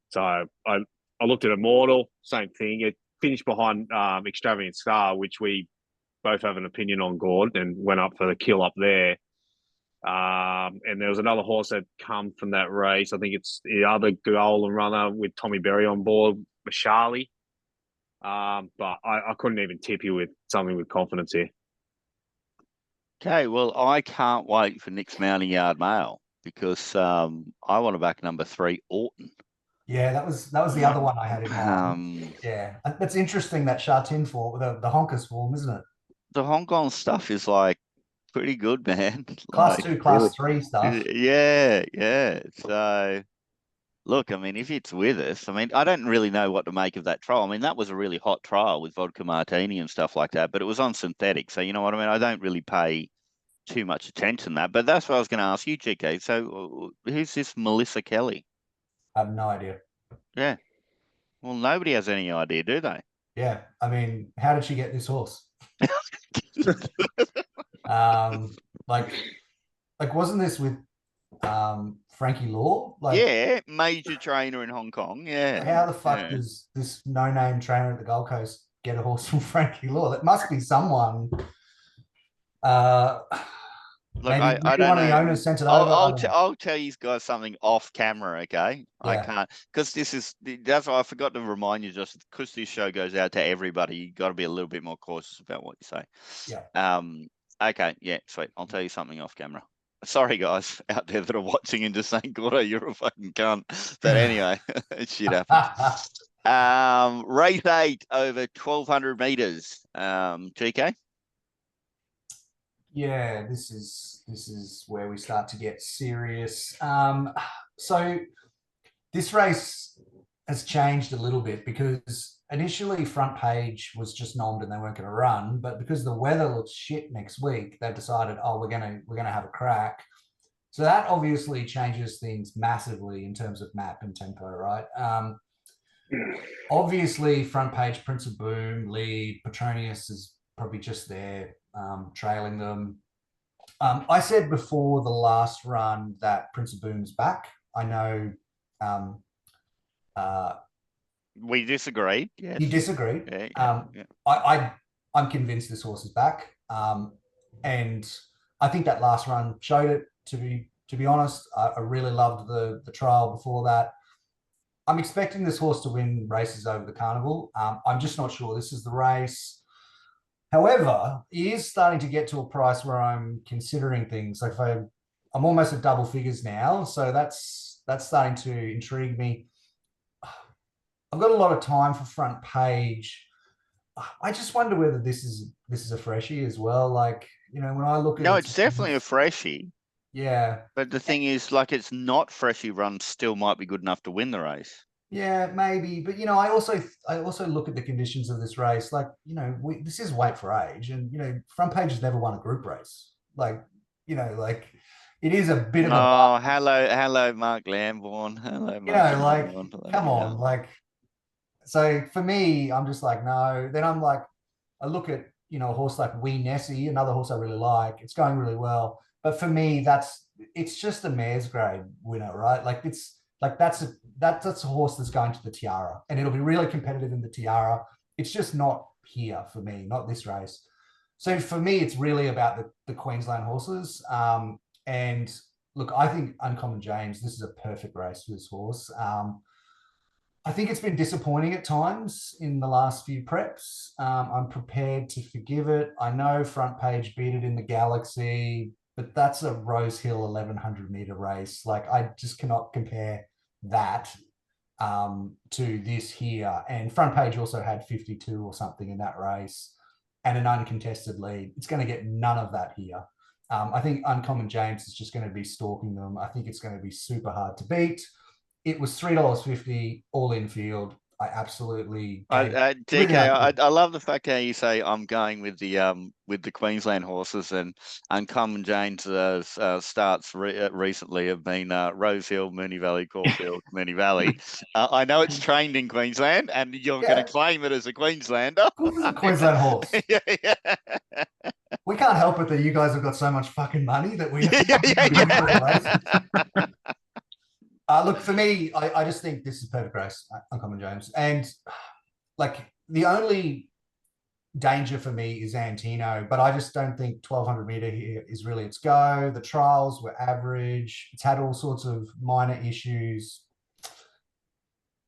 [SPEAKER 2] So I looked at Immortal, same thing. It finished behind Extravagant Star, which we both have an opinion on, Gord, and went up for the kill up there. And there was another horse that come from that race. I think it's the other golden runner with Tommy Berry on board, Mashali. But I couldn't even tip you with something with confidence here.
[SPEAKER 1] Okay, well, I can't wait for Nick's Mounting Yard Mail, because I want to back number 3, Orton.
[SPEAKER 3] Yeah, that was the other one I had in mind. Yeah, that's interesting, that Shartin form, the Honkers form, isn't it?
[SPEAKER 1] The Hong Kong stuff is like pretty good, man.
[SPEAKER 3] Class 2, class 3 stuff.
[SPEAKER 1] Yeah. So, look, I mean, if it's with us, I mean, I don't really know what to make of that trial. I mean, that was a really hot trial with vodka martini and stuff like that, but it was on synthetic. So, you know what I mean? I don't really pay too much attention to that. But that's what I was going to ask you, GK. So, who's this Melissa Kelly?
[SPEAKER 3] I have no idea.
[SPEAKER 1] Yeah. Well, nobody has any idea, do they?
[SPEAKER 3] Yeah. I mean, how did she get this horse? Like wasn't this with Frankie Law?
[SPEAKER 1] Yeah, major trainer in Hong Kong. Yeah.
[SPEAKER 3] How the fuck does this no-name trainer at the Gold Coast get a horse from Frankie Law? That must be someone.
[SPEAKER 1] Look,
[SPEAKER 3] maybe
[SPEAKER 1] I don't
[SPEAKER 3] one
[SPEAKER 1] know.
[SPEAKER 3] of the owners sent it over.
[SPEAKER 1] I'll tell you guys something off camera, okay? Yeah. I can't, because that's why I forgot to remind you, just because this show goes out to everybody, you got to be a little bit more cautious about what you say.
[SPEAKER 3] Yeah.
[SPEAKER 1] Okay. Yeah. Sweet. I'll tell you something off camera. Sorry, guys out there that are watching and just saying, "Gordo, you're a fucking cunt." But anyway, shit happens. Race 8 over 1200 meters. GK.
[SPEAKER 3] Yeah, this is where we start to get serious. So this race has changed a little bit, because initially Front Page was just nommed and they weren't going to run, but because the weather looks shit next week, they've decided, oh, we're gonna have a crack. So that obviously changes things massively in terms of map and tempo, right? Obviously, Front Page, Prince of Boom, lead, Petronius is probably just there, trailing them. I said before the last run that Prince of Boom's back. I know
[SPEAKER 1] we disagreed. Yes.
[SPEAKER 3] You disagreed.
[SPEAKER 1] Yeah.
[SPEAKER 3] I'm convinced this horse is back. And I think that last run showed it, to be honest. I really loved the trial before that. I'm expecting this horse to win races over the carnival. I'm just not sure this is the race. However, he is starting to get to a price where I'm considering things. Like I'm almost at double figures now, so that's starting to intrigue me. I've got a lot of time for front page. I just wonder whether this is a freshie as well. Like, you know, when I look at
[SPEAKER 1] No, it's definitely a freshie.
[SPEAKER 3] Yeah.
[SPEAKER 1] But the thing is, like, it's not freshie run still might be good enough to win the race.
[SPEAKER 3] Yeah, maybe. But, you know, I also look at the conditions of this race. Like, you know, this is weight for age. And, you know, front page has never won a group race. Like, you know, like it is a bit of
[SPEAKER 1] a hello, Mark Lambourne. Hello, Mark.
[SPEAKER 3] You know, like, come on. Like, so for me, I'm just like, no. Then I'm like, I look at, you know, a horse like Wee Nessie, another horse I really like. It's going really well. But for me, it's just a mare's grade winner, right? Like that's a horse that's going to the Tiara, and it'll be really competitive in the Tiara. It's just not here for me, not this race. So for me, it's really about the Queensland horses. And look, I think Uncommon James, this is a perfect race for this horse. I think it's been disappointing at times in the last few preps. I'm prepared to forgive it. I know front page beat it in the Galaxy, but that's a Rose Hill 1100 meter race. Like, I just cannot compare that to this here. And front page also had 52 or something in that race and an uncontested lead. It's going to get none of that here. I think Uncommon James is just going to be stalking them. I think it's going to be super hard to beat. It was $3.50 all in field. I absolutely.
[SPEAKER 1] DK, I love the fact how you say I'm going with the Queensland horses, and Uncommon James starts recently have been Rose Hill, Moonee Valley, Caulfield, Moonee Valley. I know it's trained in Queensland, and you're going to claim it as a Queenslander.
[SPEAKER 3] This is a Queensland horse.
[SPEAKER 1] Yeah.
[SPEAKER 3] We can't help it that you guys have got so much fucking money that we. Look, for me, I just think this is perfect race, Uncommon James. And like the only danger for me is Antino, but I just don't think 1200 meter here is really its go. The trials were average. It's had all sorts of minor issues.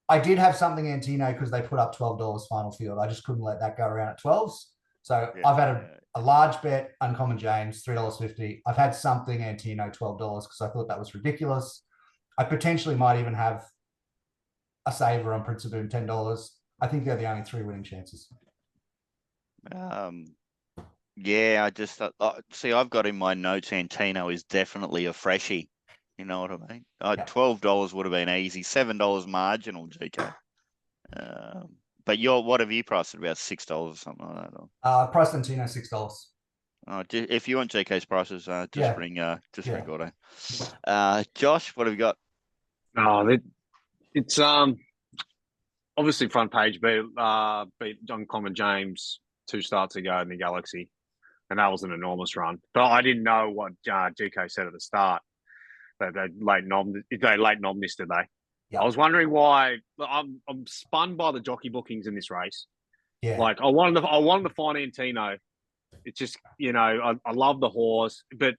[SPEAKER 3] I did have something Antino because they put up $12 final field. I just couldn't let that go around at 12s. So I've had a large bet, Uncommon James, $3.50. I've had something Antino, $12 because I thought that was ridiculous. I potentially might even have a saver on Prince of Boom, $10. I think they're the only three winning chances.
[SPEAKER 1] Yeah, I just see. I've got in my notes Antino is definitely a freshie. You know what I mean? $12 would have been easy. $7 marginal, GK. But what have you priced it about $6 or something like that?
[SPEAKER 3] Priced Antino $6.
[SPEAKER 1] If you want GK's prices, just ring Gordo. Josh, what have you got?
[SPEAKER 2] It's obviously front page beat Uncommon James 2 starts ago in the Galaxy, and that was an enormous run. But I didn't know what GK said at the start. They late nom this, did they? Yeah. I was wondering why. I'm spun by the jockey bookings in this race.
[SPEAKER 3] Yeah,
[SPEAKER 2] like I wanted to find Antino. It's just, you know, I love the horse, but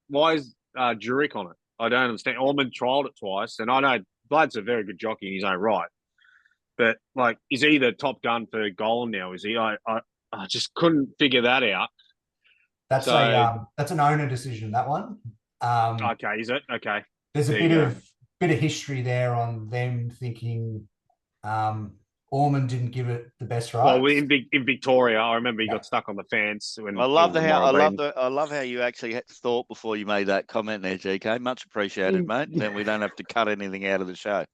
[SPEAKER 2] why is Jurek on it? I don't understand. Ormond trialled it twice, and I know Vlad's a very good jockey in his own right. But, like, is he the top gun for Golan now? Is he? I just couldn't figure that out.
[SPEAKER 3] That's an owner decision, that one.
[SPEAKER 2] Okay, is it? Okay.
[SPEAKER 3] There's a bit of history there on them thinking Ormond didn't give it the best right.
[SPEAKER 2] Well, in Victoria, I remember he got stuck on the fence.
[SPEAKER 1] I love how you actually thought before you made that comment there, GK. Much appreciated, mate. Then we don't have to cut anything out of the show.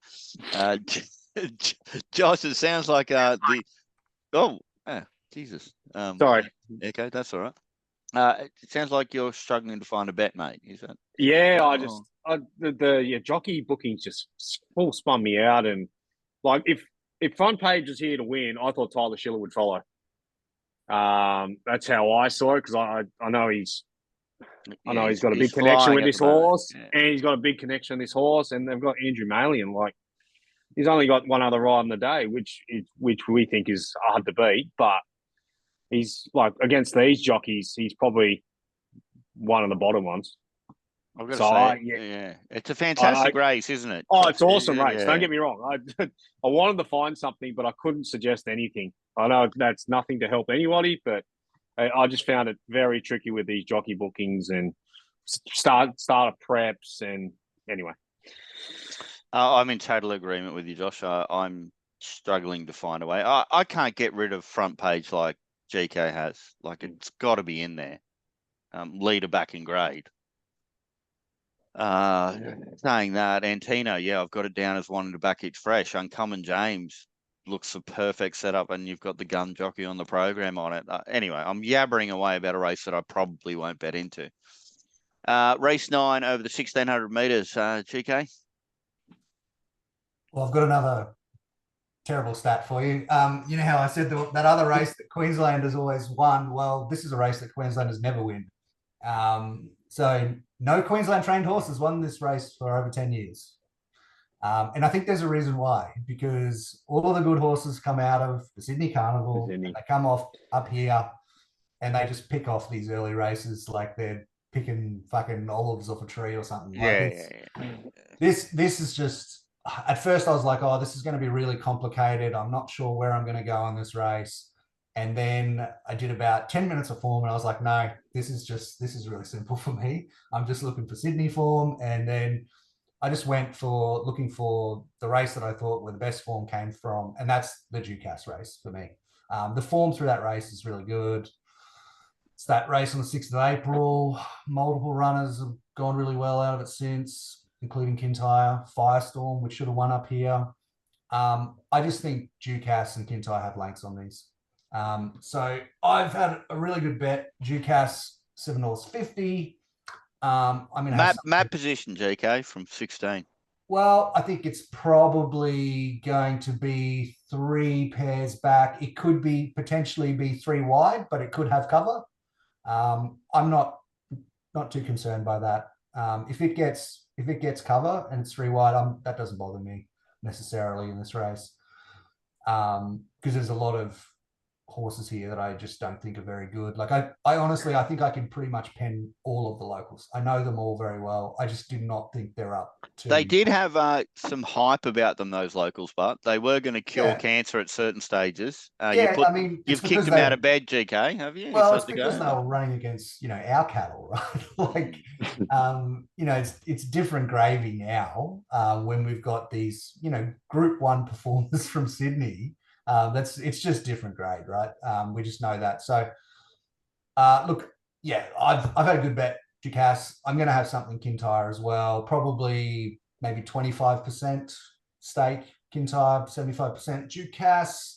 [SPEAKER 1] Josh, it sounds like Jesus.
[SPEAKER 2] Sorry.
[SPEAKER 1] Okay, that's all right. It sounds like you're struggling to find a bet, mate. Is that?
[SPEAKER 2] Yeah, the jockey bookings just full spun me out, and like if front page was here to win, I thought Tyler Schiller would follow. That's how I saw it, because I know he's got a big connection with this horse, and he's got a big connection with this horse, and they've got Andrew Malian. Like, he's only got one other ride in the day, which we think is hard to beat, but he's like, against these jockeys, he's probably one of the bottom ones.
[SPEAKER 1] I've got to say, it's a fantastic race, isn't it?
[SPEAKER 2] Oh, it's awesome race. Don't get me wrong. I wanted to find something, but I couldn't suggest anything. I know that's nothing to help anybody, but I just found it very tricky with these jockey bookings and starter preps. And anyway,
[SPEAKER 1] I'm in total agreement with you, Josh. I'm struggling to find a way. I can't get rid of front page like GK has. Like, it's got to be in there. Leader back in grade. Saying that, Antino, yeah, I've got it down as wanting to back it fresh. Uncommon James looks a perfect setup, and you've got the gun jockey on the program on it. Anyway, I'm yabbering away about a race that I probably won't bet into. Race 9 over the 1,600 metres, GK.
[SPEAKER 3] Well, I've got another terrible stat for you. You know how I said that other race that Queenslanders always won? Well, this is a race that Queenslanders never win. So no Queensland trained horses won this race for over 10 years. And I think there's a reason why, because all of the good horses come out of the Sydney Carnival, and they come off up here, and they just pick off these early races like they're picking fucking olives off a tree or something.
[SPEAKER 1] Yeah.
[SPEAKER 3] This is just, at first I was like, oh, this is going to be really complicated. I'm not sure where I'm going to go on this race. And then I did about 10 minutes of form, and I was like, no, this is really simple for me. I'm just looking for Sydney form. And then I just went for looking for the race that I thought where the best form came from, and that's the Ducasse race for me. The form through that race is really good. It's that race on the 6th of April. Multiple runners have gone really well out of it since, including Kintyre, Firestorm, which should have won up here. I just think Ducasse and Kintyre have lengths on these. So I've had a really good bet. Ducasse, $7.50. I'm going to
[SPEAKER 1] map position, GK, from 16.
[SPEAKER 3] Well, I think it's probably going to be 3 pairs back. It could be potentially be 3 wide, but it could have cover. I'm not too concerned by that. If it gets cover and it's 3 wide, that doesn't bother me necessarily in this race, because there's a lot of horses here that I just don't think are very good. Like I honestly, I think I can pretty much pen all of the locals. I know them all very well. I just do not think they're up to.
[SPEAKER 1] They did have some hype about them, those locals, but they were going to cure cancer at certain stages. You've kicked them out of bed, GK, have you?
[SPEAKER 3] Well, it's because they were running against, our cattle, right? Like, it's different gravy now when we've got these, Group 1 performers from Sydney. It's just different grade, right? We just know that. So, look, yeah, I've had a good bet, Ducasse. I'm going to have something Kintyre as well. Probably maybe 25% stake Kintyre, 75% Ducasse.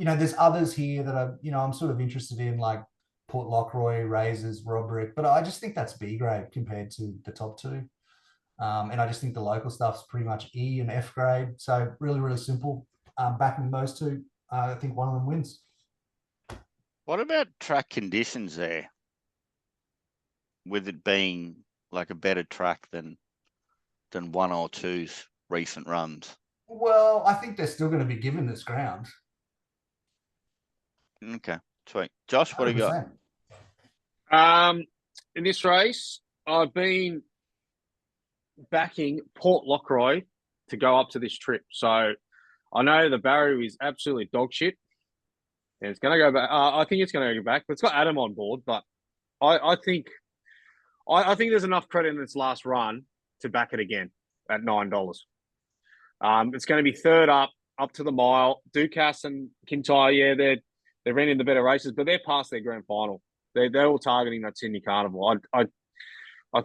[SPEAKER 3] There's others here that I'm sort of interested in, like Port Lockroy, Razors, Roderick, but I just think that's B grade compared to the top 2. And I just think the local stuff's pretty much E and F grade. So really, really simple. Backing those 2, I think one of them wins.
[SPEAKER 1] What about track conditions there? With it being like a better track than 1 or 2's recent runs.
[SPEAKER 3] Well, I think they're still going to be given this ground.
[SPEAKER 1] Okay, sweet. Josh, what do you
[SPEAKER 2] got? In this race, I've been backing Port Lockroy to go up to this trip. So I know the barrier is absolutely dog shit, and it's going to go back. I think it's going to go back, but it's got Adam on board. But I think there's enough credit in its last run to back it again at $9. It's going to be third up to the mile. Ducasse and Kintyre, yeah, they're running the better races, but they're past their grand final. They're all targeting that Sydney Carnival. I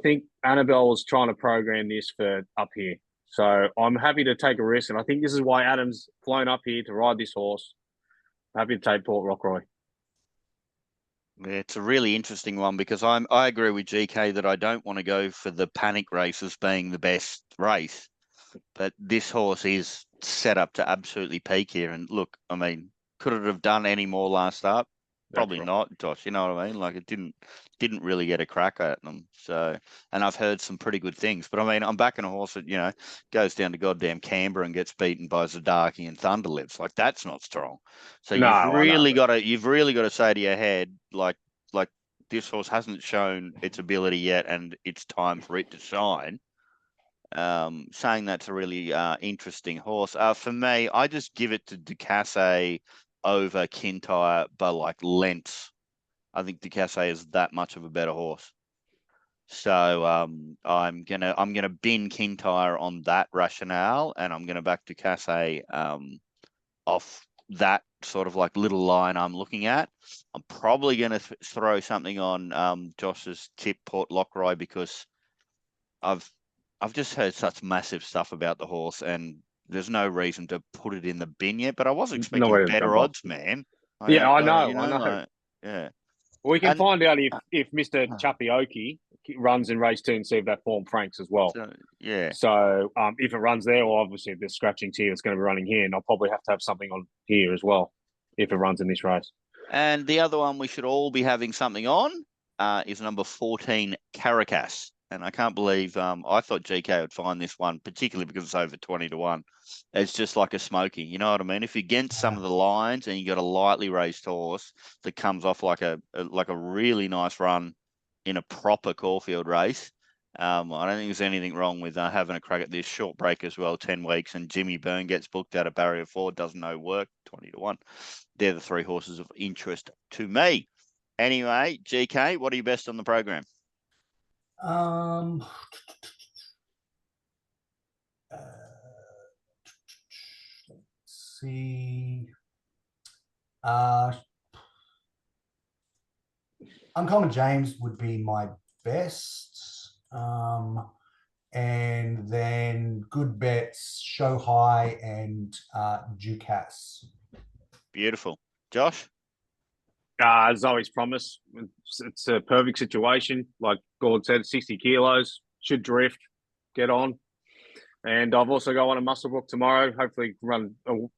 [SPEAKER 2] think Annabelle was trying to program this for up here. So I'm happy to take a risk, and I think this is why Adam's flown up here to ride this horse. Happy to take Port Lockroy.
[SPEAKER 1] Yeah, it's a really interesting one because I agree with GK that I don't want to go for the panic races being the best race, but this horse is set up to absolutely peak here. And look, I mean, could it have done any more last start? Probably not, Josh. You know what I mean? Like, it didn't really get a crack at them. So, and I've heard some pretty good things. But I mean, I'm backing a horse that goes down to goddamn Canberra and gets beaten by Zadaki and Thunderlips. Like, that's not strong. So you've really got to say to your head, like this horse hasn't shown its ability yet, and it's time for it to shine. Saying that's a really interesting horse. For me, I just give it to Ducasse over Kintyre by like lengths. I think Ducasse is that much of a better horse. So I'm gonna bin Kintyre on that rationale, and I'm gonna back Ducasse off that sort of like little line I'm looking at. I'm probably gonna throw something on Josh's tip Port Lockroy, because I've just heard such massive stuff about the horse, and there's no reason to put it in the bin yet. But I was expecting better odds, man.
[SPEAKER 2] Yeah, I know.
[SPEAKER 1] Like, yeah.
[SPEAKER 2] We can find out if Mr. Chapioki runs in race 2 and see if that form franks as well.
[SPEAKER 1] So, yeah.
[SPEAKER 2] So if it runs there, or obviously if there's scratchings here, it's going to be running here, and I'll probably have to have something on here as well if it runs in this race.
[SPEAKER 1] And the other one we should all be having something on is number 14, Caracas. And I can't believe I thought GK would find this one, particularly because it's over 20-1. It's just like a smoky. You know what I mean? If you're against some of the lines and you got a lightly raced horse that comes off like a really nice run in a proper Caulfield race, I don't think there's anything wrong with having a crack at this. Short break as well, 10 weeks, and Jimmy Byrne gets booked out of barrier 4, doesn't know work, 20-1. They're the 3 horses of interest to me. Anyway, GK, what are you best on the program?
[SPEAKER 3] Let's see. Uncommon James would be my best. And then good bets, Show High and Ducasse.
[SPEAKER 1] Beautiful. Josh?
[SPEAKER 2] As always promised, it's a perfect situation. Like Gordon said, 60 kilos, should drift, get on. And I've also got one at Muswellbrook tomorrow. Hopefully run,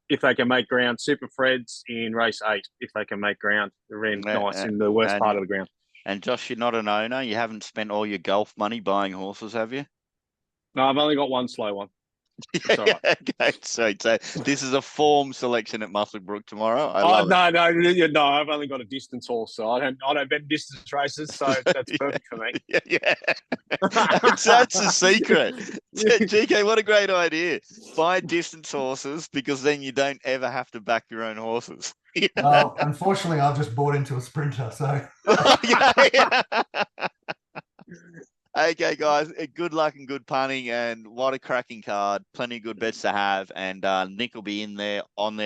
[SPEAKER 2] if they can make ground, Super Freds in race 8, if they can make ground. They're really nice in the worst part of the ground.
[SPEAKER 1] And Josh, you're not an owner. You haven't spent all your golf money buying horses, have you?
[SPEAKER 2] No, I've only got one slow one. It's all right.
[SPEAKER 1] Okay, so this is a form selection at Muswellbrook tomorrow.
[SPEAKER 2] No, I've only got a distance horse, so I don't bet distance races, so that's perfect for me.
[SPEAKER 1] Yeah. That's the secret. GK, what a great idea. Buy distance horses, because then you don't ever have to back your own horses.
[SPEAKER 3] Well, unfortunately, I've just bought into a sprinter, so.
[SPEAKER 1] Yeah. Okay, guys, good luck and good punting, and what a cracking card. Plenty of good bets to have, and Nick will be on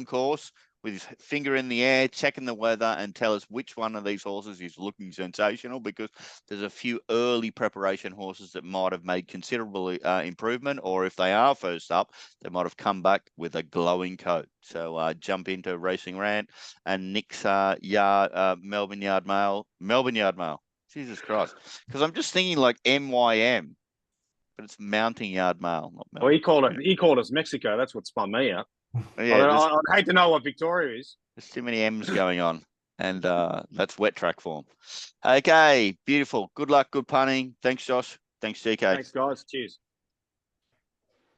[SPEAKER 1] course with his finger in the air, checking the weather, and tell us which one of these horses is looking sensational, because there's a few early preparation horses that might have made considerable improvement, or if they are first up, they might have come back with a glowing coat. So jump into Racing Rant and Nick's Melbourne Yard Mail. Jesus Christ. Because I'm just thinking like MYM, but it's Mounting Yard Mail, not Melbourne.
[SPEAKER 2] Well, he called us Mexico. That's what spun me out.
[SPEAKER 1] Yeah,
[SPEAKER 2] I'd hate to know what Victoria is.
[SPEAKER 1] There's too many M's going on, and that's wet track form. Okay, beautiful. Good luck, good punting. Thanks, Josh. Thanks, GK.
[SPEAKER 2] Thanks, guys. Cheers.